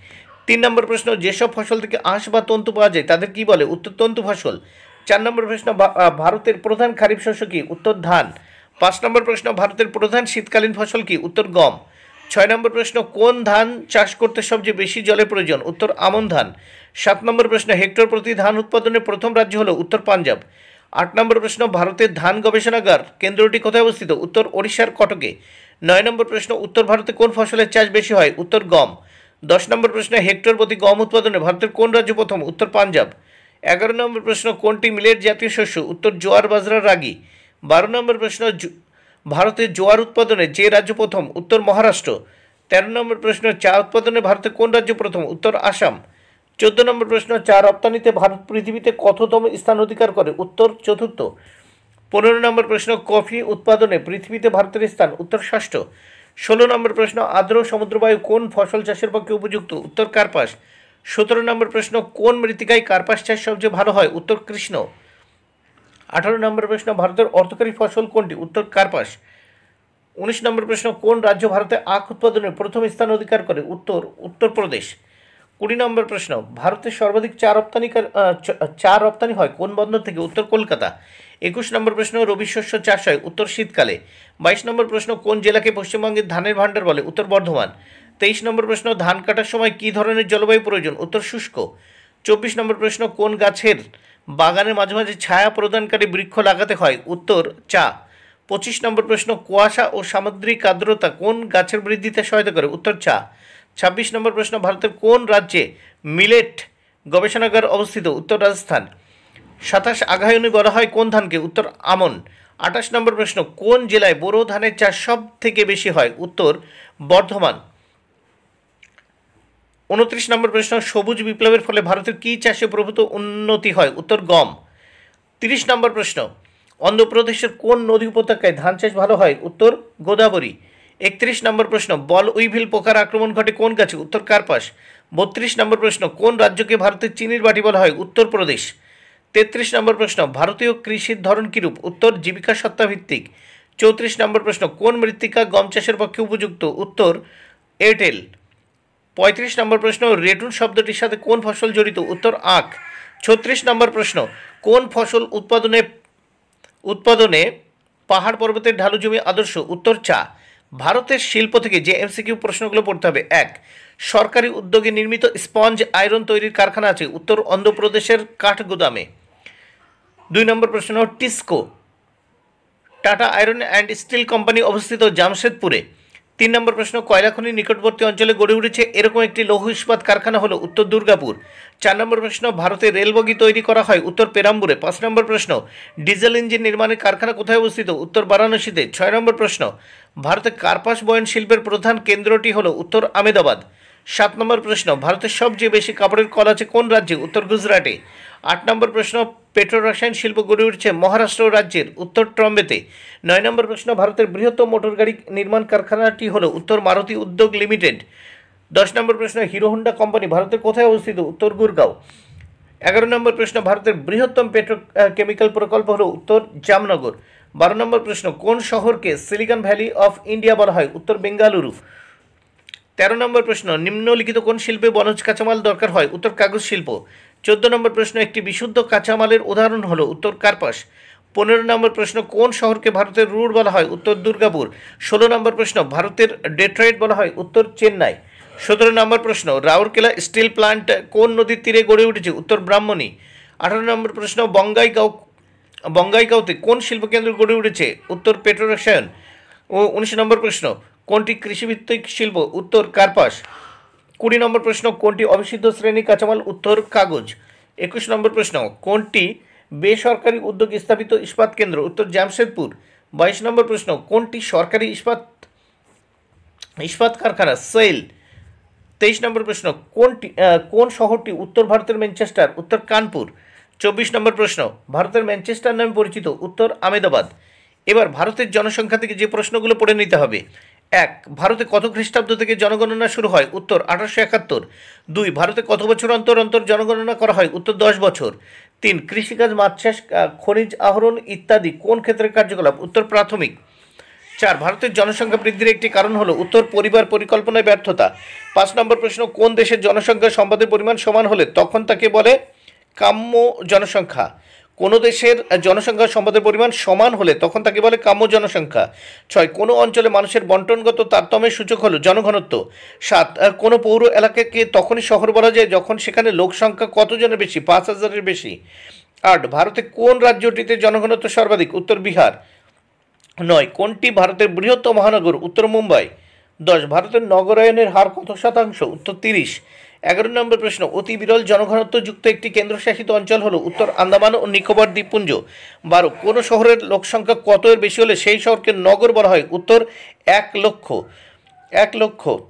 3 নম্বর প্রশ্ন, যেসব ফসল থেকে আঁশ বা তন্তু পাওয়া যায় তাদের কি বলে উত্তর তন্তু ফসল। 4 নম্বর প্রশ্ন, ভারতের প্রধান খারিফ শস্য কি উত্তর ধান। 5 নম্বর প্রশ্ন, ভারতের প্রধান শীতকালীন ফসল কি উত্তর গম। 6 নম্বর প্রশ্ন, কোন ধান চাষ করতে সবচেয়ে বেশি জলের প্রয়োজন উত্তর আমন ধান। 7 নম্বর প্রশ্ন, হেক্টর প্রতি ধান উৎপাদনের প্রথম রাজ্য হলো উত্তর পাঞ্জাব। 8 নম্বর প্রশ্ন, ভারতের ধান গবেষণাগার কেন্দ্রটি কোথায় অবস্থিত উত্তর ওড়িশার কটকে। 9 নম্বর প্রশ্ন, উত্তর ভারতে কোন ফসলের চাষ বেশি হয় উত্তর গম। 10 নম্বর প্রশ্ন, হেক্টর প্রতি গম উৎপাদনে ভারতের কোন রাজ্য প্রথম উত্তর পাঞ্জাব। 11 নম্বর প্রশ্ন, কোনটি মিলেট জাতীয় শস্য উত্তর জোয়ার বাজরা রাগি। 12 নম্বর প্রশ্ন, ভারতের জোয়ার উৎপাদনে যে রাজ্য প্রথম উত্তর মহারাষ্ট্র। 13 নম্বর প্রশ্ন, চা উৎপাদনে ভারতে কোন রাজ্য প্রথম উত্তর আসাম। 14 নম্বর প্রশ্ন, চা রপ্তানিতে ভারত পৃথিবীতে কততম স্থান অধিকার করে উত্তর চতুর্থ। 15 নম্বর প্রশ্ন, কফি উৎপাদনে পৃথিবীতে ভারতের স্থান উত্তর ষষ্ঠ। 16 নম্বর প্রশ্ন, আর্দ্র সমুদ্রবায়ু কোন ফসল চাষের পক্ষে উপযুক্ত উত্তর কার্পাস। 17 নম্বর প্রশ্ন, কোন মৃত্তিকায় কার্পাস চাষ সবচেয়ে ভালো হয় উত্তর কৃষ্ণ। 18 নম্বর প্রশ্ন, ভারতের অর্থকরী ফসল কোনটি উত্তর কার্পাস। 19 নম্বর প্রশ্ন, কোন রাজ্য ভারতে আখ উৎপাদনে প্রথম স্থান অধিকার করে উত্তর উত্তরপ্রদেশ। 20 নম্বর প্রশ্ন, ভারতের সর্বাধিক চা রপ্তানি হয় কোন বন্দর থেকে উত্তর কলকাতা। 21 নম্বর প্রশ্ন, রবি শস্য চাষ হয় উত্তর শীতকালে। 22 নম্বর প্রশ্ন, কোন জেলাকে পশ্চিমবঙ্গের ধানের ভাণ্ডার বলে উত্তর বর্ধমান। 23 নম্বর প্রশ্ন, ধান কাটার সময় কী ধরনের জলবায়ু প্রয়োজন উত্তর শুষ্ক। 24 নম্বর প্রশ্ন, কোন গাছের বাগানের মাঝে মাঝে ছায়া প্রদানকারী বৃক্ষ লাগাতে হয় উত্তর চা। 25 নম্বর প্রশ্ন, কুয়াশা ও সামুদ্রিক আর্দ্রতা কোন গাছের বৃদ্ধিতে সহায়তা করে উত্তর চা। 26 নম্বর প্রশ্ন, ভারতের কোন রাজ্যে মিলেট গবেষণাগার অবস্থিত উত্তর রাজস্থান। 27, আগায়নী বলা হয় কোন ধানকে উত্তর আমন। 28 নম্বর প্রশ্ন, কোন জেলায় বোরো ধানের চাষ সব থেকে বেশি হয় উত্তর বর্ধমান। 29 নম্বর প্রশ্ন, সবুজ বিপ্লবের ফলে ভারতের কী চাষে প্রভূত উন্নতি হয় উত্তর গম। 30 নম্বর প্রশ্ন, অন্ধ্রপ্রদেশের কোন নদী উপত্যকায় ধান চাষ ভালো হয় উত্তর গোদাবরী। 31 নম্বর প্রশ্ন, বল উইভিল পোকার আক্রমণ ঘটে কোন গাছে উত্তর কার্পাস। 32 নম্বর প্রশ্ন, কোন রাজ্যকে ভারতের চিনির বাটি বলা হয় উত্তরপ্রদেশ। 33 নম্বর প্রশ্ন, ভারতীয় কৃষির ধরন কিরূপ উত্তর জীবিকা সত্তা ভিত্তিক। 34 নম্বর প্রশ্ন, কোন মৃত্তিকা গম চাষের পক্ষে উপযুক্ত উত্তর এঁটেল। 35 নম্বর প্রশ্ন, রেটুন শব্দটির সাথে কোন ফসল জড়িত উত্তর আখ। 36 নম্বর প্রশ্ন, কোন ফসল উৎপাদনে পাহাড় পর্বতের ঢালু জমি আদর্শ উত্তর চা। ভারতের শিল্প থেকে যে এমসিকিউ প্রশ্নগুলো পড়তে হবে। 1, সরকারি উদ্যোগে নির্মিত স্পঞ্জ আয়রন তৈরির কারখানা আছে উত্তর অন্ধ্রপ্রদেশের কাঠগোদামে। 2 নম্বর প্রশ্ন, TISCO tata iron and steel company অবস্থিত জামশেদপুরে। 3 নম্বর প্রশ্ন, কয়লা খনির নিকটবর্তী অঞ্চলে গড়ে উঠেছে এরকম একটি লৌহ ইস্পাত কারখানা হলো উত্তর দুর্গাপুর। 4 নম্বর প্রশ্ন, ভারতে রেলবগি তৈরি করা হয় উত্তর পেরাম্বুরে। 5 নম্বর প্রশ্ন, ডিজেল ইঞ্জিন নির্মাণের কারখানা কোথায় অবস্থিত উত্তর বারাণসীতে। 6 নম্বর প্রশ্ন, ভারতে কার্পাস বয়ন শিল্পের প্রধান কেন্দ্রটি হলো উত্তর আমেদাবাদ। 7 নম্বর প্রশ্ন, ভারতের সবচেয়ে বেশি কাপড়ের কল আছে কোন রাজ্যে উত্তর গুজরাটে। 8 নম্বর প্রশ্ন, পেট্রোরসায়ন শিল্প গড়ে উঠেছে মহারাষ্ট্র রাজ্যের উত্তর ট্রম্বেতে। 9 নম্বর প্রশ্ন, ভারতের বৃহত্তম মোটর গাড়ি নির্মাণ কারখানাটি হলো উত্তর মারুতি উদ্যোগ লিমিটেড। 10 নম্বর প্রশ্ন, হিরো হোন্ডা কোম্পানি ভারতের কোথায় অবস্থিত উত্তর গুরগাঁও। 11 নম্বর প্রশ্ন, ভারতের বৃহত্তম পেট্রোকেমিক্যাল প্রকল্প হলো উত্তর জামনগর। 12 নম্বর প্রশ্ন, কোন শহরকে সিলিকন ভ্যালি অফ ইন্ডিয়া বলা হয়? উত্তর বেঙ্গালুরু। 13 নম্বর প্রশ্ন, নিম্নলিখিত কোন শিল্পে বনজ কাঁচামাল দরকার হয়? উত্তর কাগজ শিল্প। 14 নম্বর প্রশ্ন, একটি বিশুদ্ধ কাঁচামালের উদাহরণ হলো? উত্তর কার্পাস। 15 নম্বর প্রশ্ন, কোন শহরকে ভারতের রুড় বলা হয়? উত্তর দুর্গাপুর। 16 নম্বর প্রশ্ন, ভারতের ডেট্রয়েট বলা হয়? উত্তর চেন্নাই। 17 নম্বর প্রশ্ন, রাউরকেলা স্টিল প্ল্যান্ট কোন নদীর তীরে গড়ে উঠেছে? উত্তর ব্রাহ্মণী। 18 নম্বর প্রশ্ন, বঙ্গাইগাঁওতে কোন শিল্পকেন্দ্র গড়ে উঠেছে? উত্তর পেট্রো রসায়ন। ও 19 নম্বর প্রশ্ন, কোনটি কৃষিভিত্তিক শিল্প? উত্তর কার্পাস। 20 নম্বর প্রশ্ন, কোনটি অবিশুদ্ধ শ্রেণী কাঁচামাল? উত্তর কাগজ। 21 নম্বর প্রশ্ন, কোনটি বেসরকারি উদ্যোগ স্থাপিত ইস্পাত কেন্দ্র? উত্তর জামশেদপুর। 22 নম্বর প্রশ্ন, কোনটি সরকারি ইস্পাত কারখানা? সেল। 23 নম্বর প্রশ্ন, কোন শহরটি উত্তর ভারতের ম্যানচেস্টার? উত্তর কানপুর। 24 নম্বর প্রশ্ন, ভারতের ম্যানচেস্টার নামে পরিচিত? উত্তর আমেদাবাদ। এবার ভারতের জনসংখ্যা থেকে যে প্রশ্নগুলো পড়ে নিতে হবে। 1, ভারতে কত খ্রিস্টাব্দ থেকে জনগণনা শুরু হয়? উত্তর 1871। 2, ভারতে কত বছর অন্তর অন্তর জনগণনা করা হয়? উত্তর 10 বছর। 3, কৃষিকাজ, মাছ চাষ, খনিজ আহরণ ইত্যাদি কোন ক্ষেত্রের কার্যকলাপ? উত্তর প্রাথমিক। 4, ভারতের জনসংখ্যা বৃদ্ধির একটি কারণ হলো? উত্তর পরিবার পরিকল্পনায় ব্যর্থতা। 5 নম্বর প্রশ্ন, কোন দেশের জনসংখ্যা সম্পদের পরিমাণ সমান হলে তখন তাকে বলে কাম্য জনসংখ্যা? কোনো দেশের জনসংখ্যা সম্পদের পরিমাণ সমান হলে তখন তাকে বলে কাম্য জনসংখ্যা। 6, কোনো অঞ্চলে মানুষের বন্টনগত তারতম্যের সূচক হলো জনঘনত্ব। 7, কোনো পৌর এলাকাকে তখনই শহর বলা যায় যখন সেখানে লোক সংখ্যা কতজনের বেশি? 5000-এর বেশি। 8, ভারতে কোন রাজ্যটিতে জনঘনত্ব সর্বাধিক? উত্তর বিহার। 9, কোনটি ভারতের বৃহত্তম মহানগর? উত্তর মুম্বাই। 10, ভারতের নগরায়নের হার কত শতাংশ? উত্তর 30। 11 নম্বর প্রশ্ন, অতি বিরল জনঘনত্ব যুক্ত একটি কেন্দ্রশাসিত অঞ্চল হলো? উত্তর আন্দামান ও নিকোবর দ্বীপপুঞ্জ। 12, কোন শহরের লোকসংখ্যা কত এর বেশি হলে সেই শহরকে নগর বলা হয়? উত্তর 1 লক্ষ।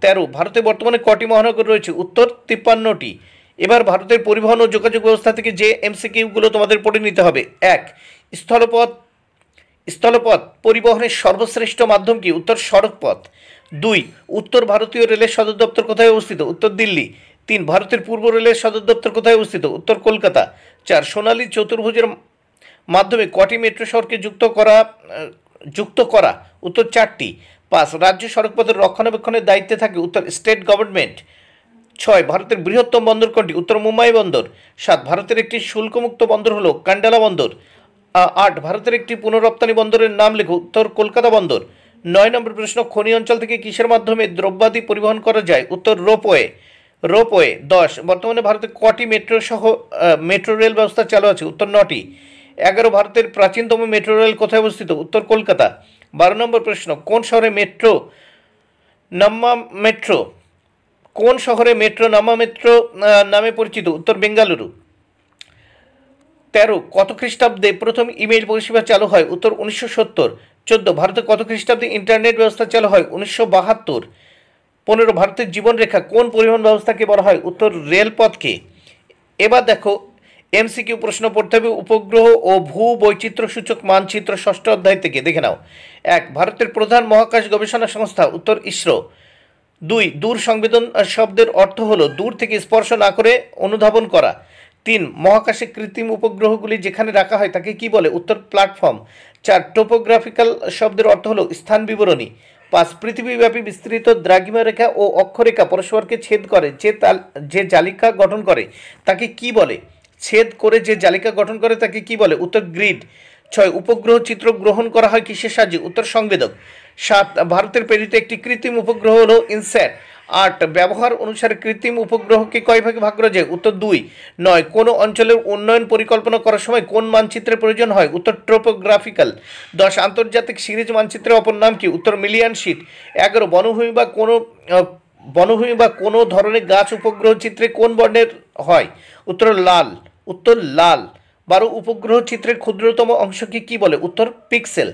13, ভারতে বর্তমানে কটি মহানগর রয়েছে? উত্তর 53টি। এবার ভারতের পরিবহন ও যোগাযোগ ব্যবস্থা থেকে যে এমসিকিউগুলো তোমাদের পড়ে নিতে হবে। 1, স্থলপথ পরিবহনের সর্বশ্রেষ্ঠ মাধ্যম কি? উত্তর সড়কপথ। 2, উত্তর ভারতীয় রেলের সদর দপ্তর কোথায় অবস্থিত? উত্তর দিল্লি। 3, ভারতের পূর্ব রেলের সদর দপ্তর কোথায় অবস্থিত? উত্তর কলকাতা। 4, সোনালী চতুর্ভুজের মাধ্যমে কটি মেট্রো শহরকে যুক্ত করা? উত্তর 4টি। 5, রাজ্য সড়কপথের রক্ষণাবেক্ষণের দায়িত্বে থাকে? উত্তর স্টেট গভর্নমেন্ট। 6, ভারতের বৃহত্তম বন্দর কোনটি? উত্তর মুম্বাই বন্দর। 7, ভারতের একটি শুল্কমুক্ত বন্দর হলো কান্ডালা বন্দর। 8, ভারতের একটি পুনঃরপ্তানি বন্দরের নাম লেখো? উত্তর কলকাতা বন্দর। 9 নম্বর প্রশ্ন, খনি অঞ্চল থেকে কিসের মাধ্যমে দ্রব্যাদি পরিবহন করা যায়? উত্তর রোপওয়ে। 10, বর্তমানে ভারতে কটি মেট্রো রেল ব্যবস্থা চালু আছে? উত্তর 9টি। 11, ভারতের প্রাচীনতম মেট্রো রেল কোথায় অবস্থিত? উত্তর কলকাতা। 12 নম্বর প্রশ্ন, কোন শহরে মেট্রো নাম্মা মেট্রো নামে পরিচিত? উত্তর বেঙ্গালুরু। 13, কত খ্রিস্টাব্দে প্রথম ইমেইল পরিষেবা চালু হয়? উত্তর 1970। 14, ভারতে কত খ্রিস্টাব্দে ইন্টারনেট ব্যবস্থা চালু হয়? 1972। 15, ভারতের জীবনরেখা কোন পরিবহন ব্যবস্থাকে বলা হয়? উত্তর রেলপথকে। এবার দেখো এমসিকিউ প্রশ্ন পড়তে হবে উপগ্রহ ও ভূ বৈচিত্র্য সূচক মানচিত্র 6ষ্ঠ অধ্যায় থেকে। দেখে নাও। 1, ভারতের প্রধান মহাকাশ গবেষণা সংস্থা? উত্তর ইসরো। 2, দূর সংবেদন শব্দের অর্থ হলো দূর থেকে স্পর্শ না করে অনুধাবন করা। 3, মহাকাশে কৃত্রিম উপগ্রহগুলি যেখানে রাখা হয় তাকে কি বলে? উত্তর প্ল্যাটফর্ম। 4, টোপোগ্রাফিক্যাল শব্দের অর্থ হলো স্থান বিবরণী। 5, পৃথিবীব্যাপী বিস্তৃত দ্রাঘিমা রেখা ও অক্ষরেখা পরস্পরকে ছেদ করে যে জালিকা গঠন করে তাকে কি বলে? ছেদ করে যে জালিকা গঠন করে তাকে কি বলে? উত্তর গ্রিড। 6, উপগ্রহ চিত্র গ্রহণ করা হয় কিসের সাহায্যে? উত্তর সংবেদক। 7, ভারতের প্রেরিত একটি কৃত্রিম উপগ্রহ হলো ইনস্যাট। 8, ব্যবহার অনুসারে কৃত্রিম উপগ্রহকে কয় ভাগে ভাগ করা যায়? উত্তর 2। 9, কোনো অঞ্চলের উন্নয়ন পরিকল্পনা করার সময় কোন মানচিত্রের প্রয়োজন হয়? উত্তর টোপোগ্রাফিক্যাল। 10, আন্তর্জাতিক সিরিজ মানচিত্রের অপর নাম কি? উত্তর মিলিয়ন শিট। 11, বনভূমি বা কোনো ধরনের গাছ উপগ্রহ চিত্রে কোন বর্ণের হয়? উত্তর লাল। 12, উপগ্রহ চিত্রের ক্ষুদ্রতম অংশকে কি বলে? উত্তর পিক্সেল।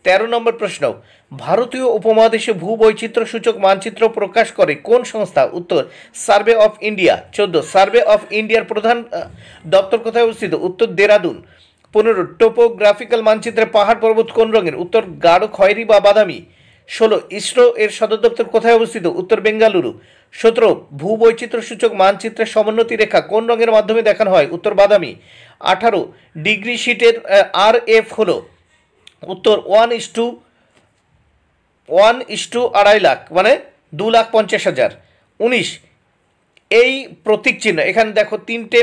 13 নম্বর প্রশ্ন, ভারতীয় উপমহাদেশে ভূবৈচিত্র্য সূচক মানচিত্র প্রকাশ করে কোন সংস্থা? উত্তর survey of India. 14, survey of ইন্ডিয়ার প্রধান দপ্তর কোথায় অবস্থিত? উত্তর দেরাদুন। 15, টোপোগ্রাফিক্যাল মানচিত্রে পাহাড় পর্বত কোন রঙের? উত্তর গাঢ় খয়েরি বা বাদামি। 16, ইসরো এর সদর দপ্তর কোথায় অবস্থিত? উত্তর বেঙ্গালুরু। 17, ভূবৈচিত্র্য সূচক মানচিত্রের সমোন্নতি রেখা কোন রঙের মাধ্যমে দেখানো হয়? উত্তর বাদামি। 18, ডিগ্রি শিটের RF হলো উত্তর 1:2.5 লাখ মানে 2,50,000। 19 এই প্রতীক চিহ্ন, এখানে দেখো তিনটে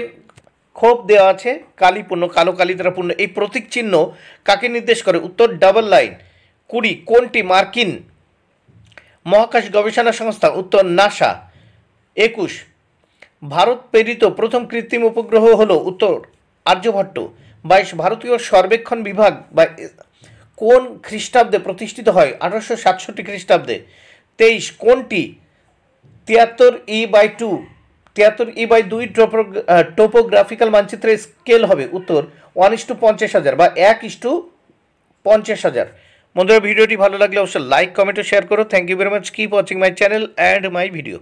খোপ দেওয়া আছে কালীপূর্ণ, কালো কালি দ্বারা পূর্ণ, এই প্রতীক চিহ্ন কাকে নির্দেশ করে? উত্তর ডাবল লাইন। 20 কোনটি মার্কিন মহাকাশ গবেষণা সংস্থা? উত্তর নাসা। 21 ভারত প্রেরিত প্রথম কৃত্রিম উপগ্রহ হলো? উত্তর আর্যভট্ট। 22 ভারতীয় সর্বেক্ষণ বিভাগ বা কোন খ্রিস্টাব্দে প্রতিষ্ঠিত হয়? 1867 খ্রিস্টাব্দে। 23 কোনটি 73E/2 73E/2 টোপোগ্রাফিক্যাল মানচিত্রের স্কেল হবে? উত্তর 1:50,000 বা 1:50,000। বন্ধুরা, ভিডিওটি ভালো লাগলে অবশ্যই লাইক, কমেন্ট ও শেয়ার করো। Thank you very much. Keep watching my channel and my video.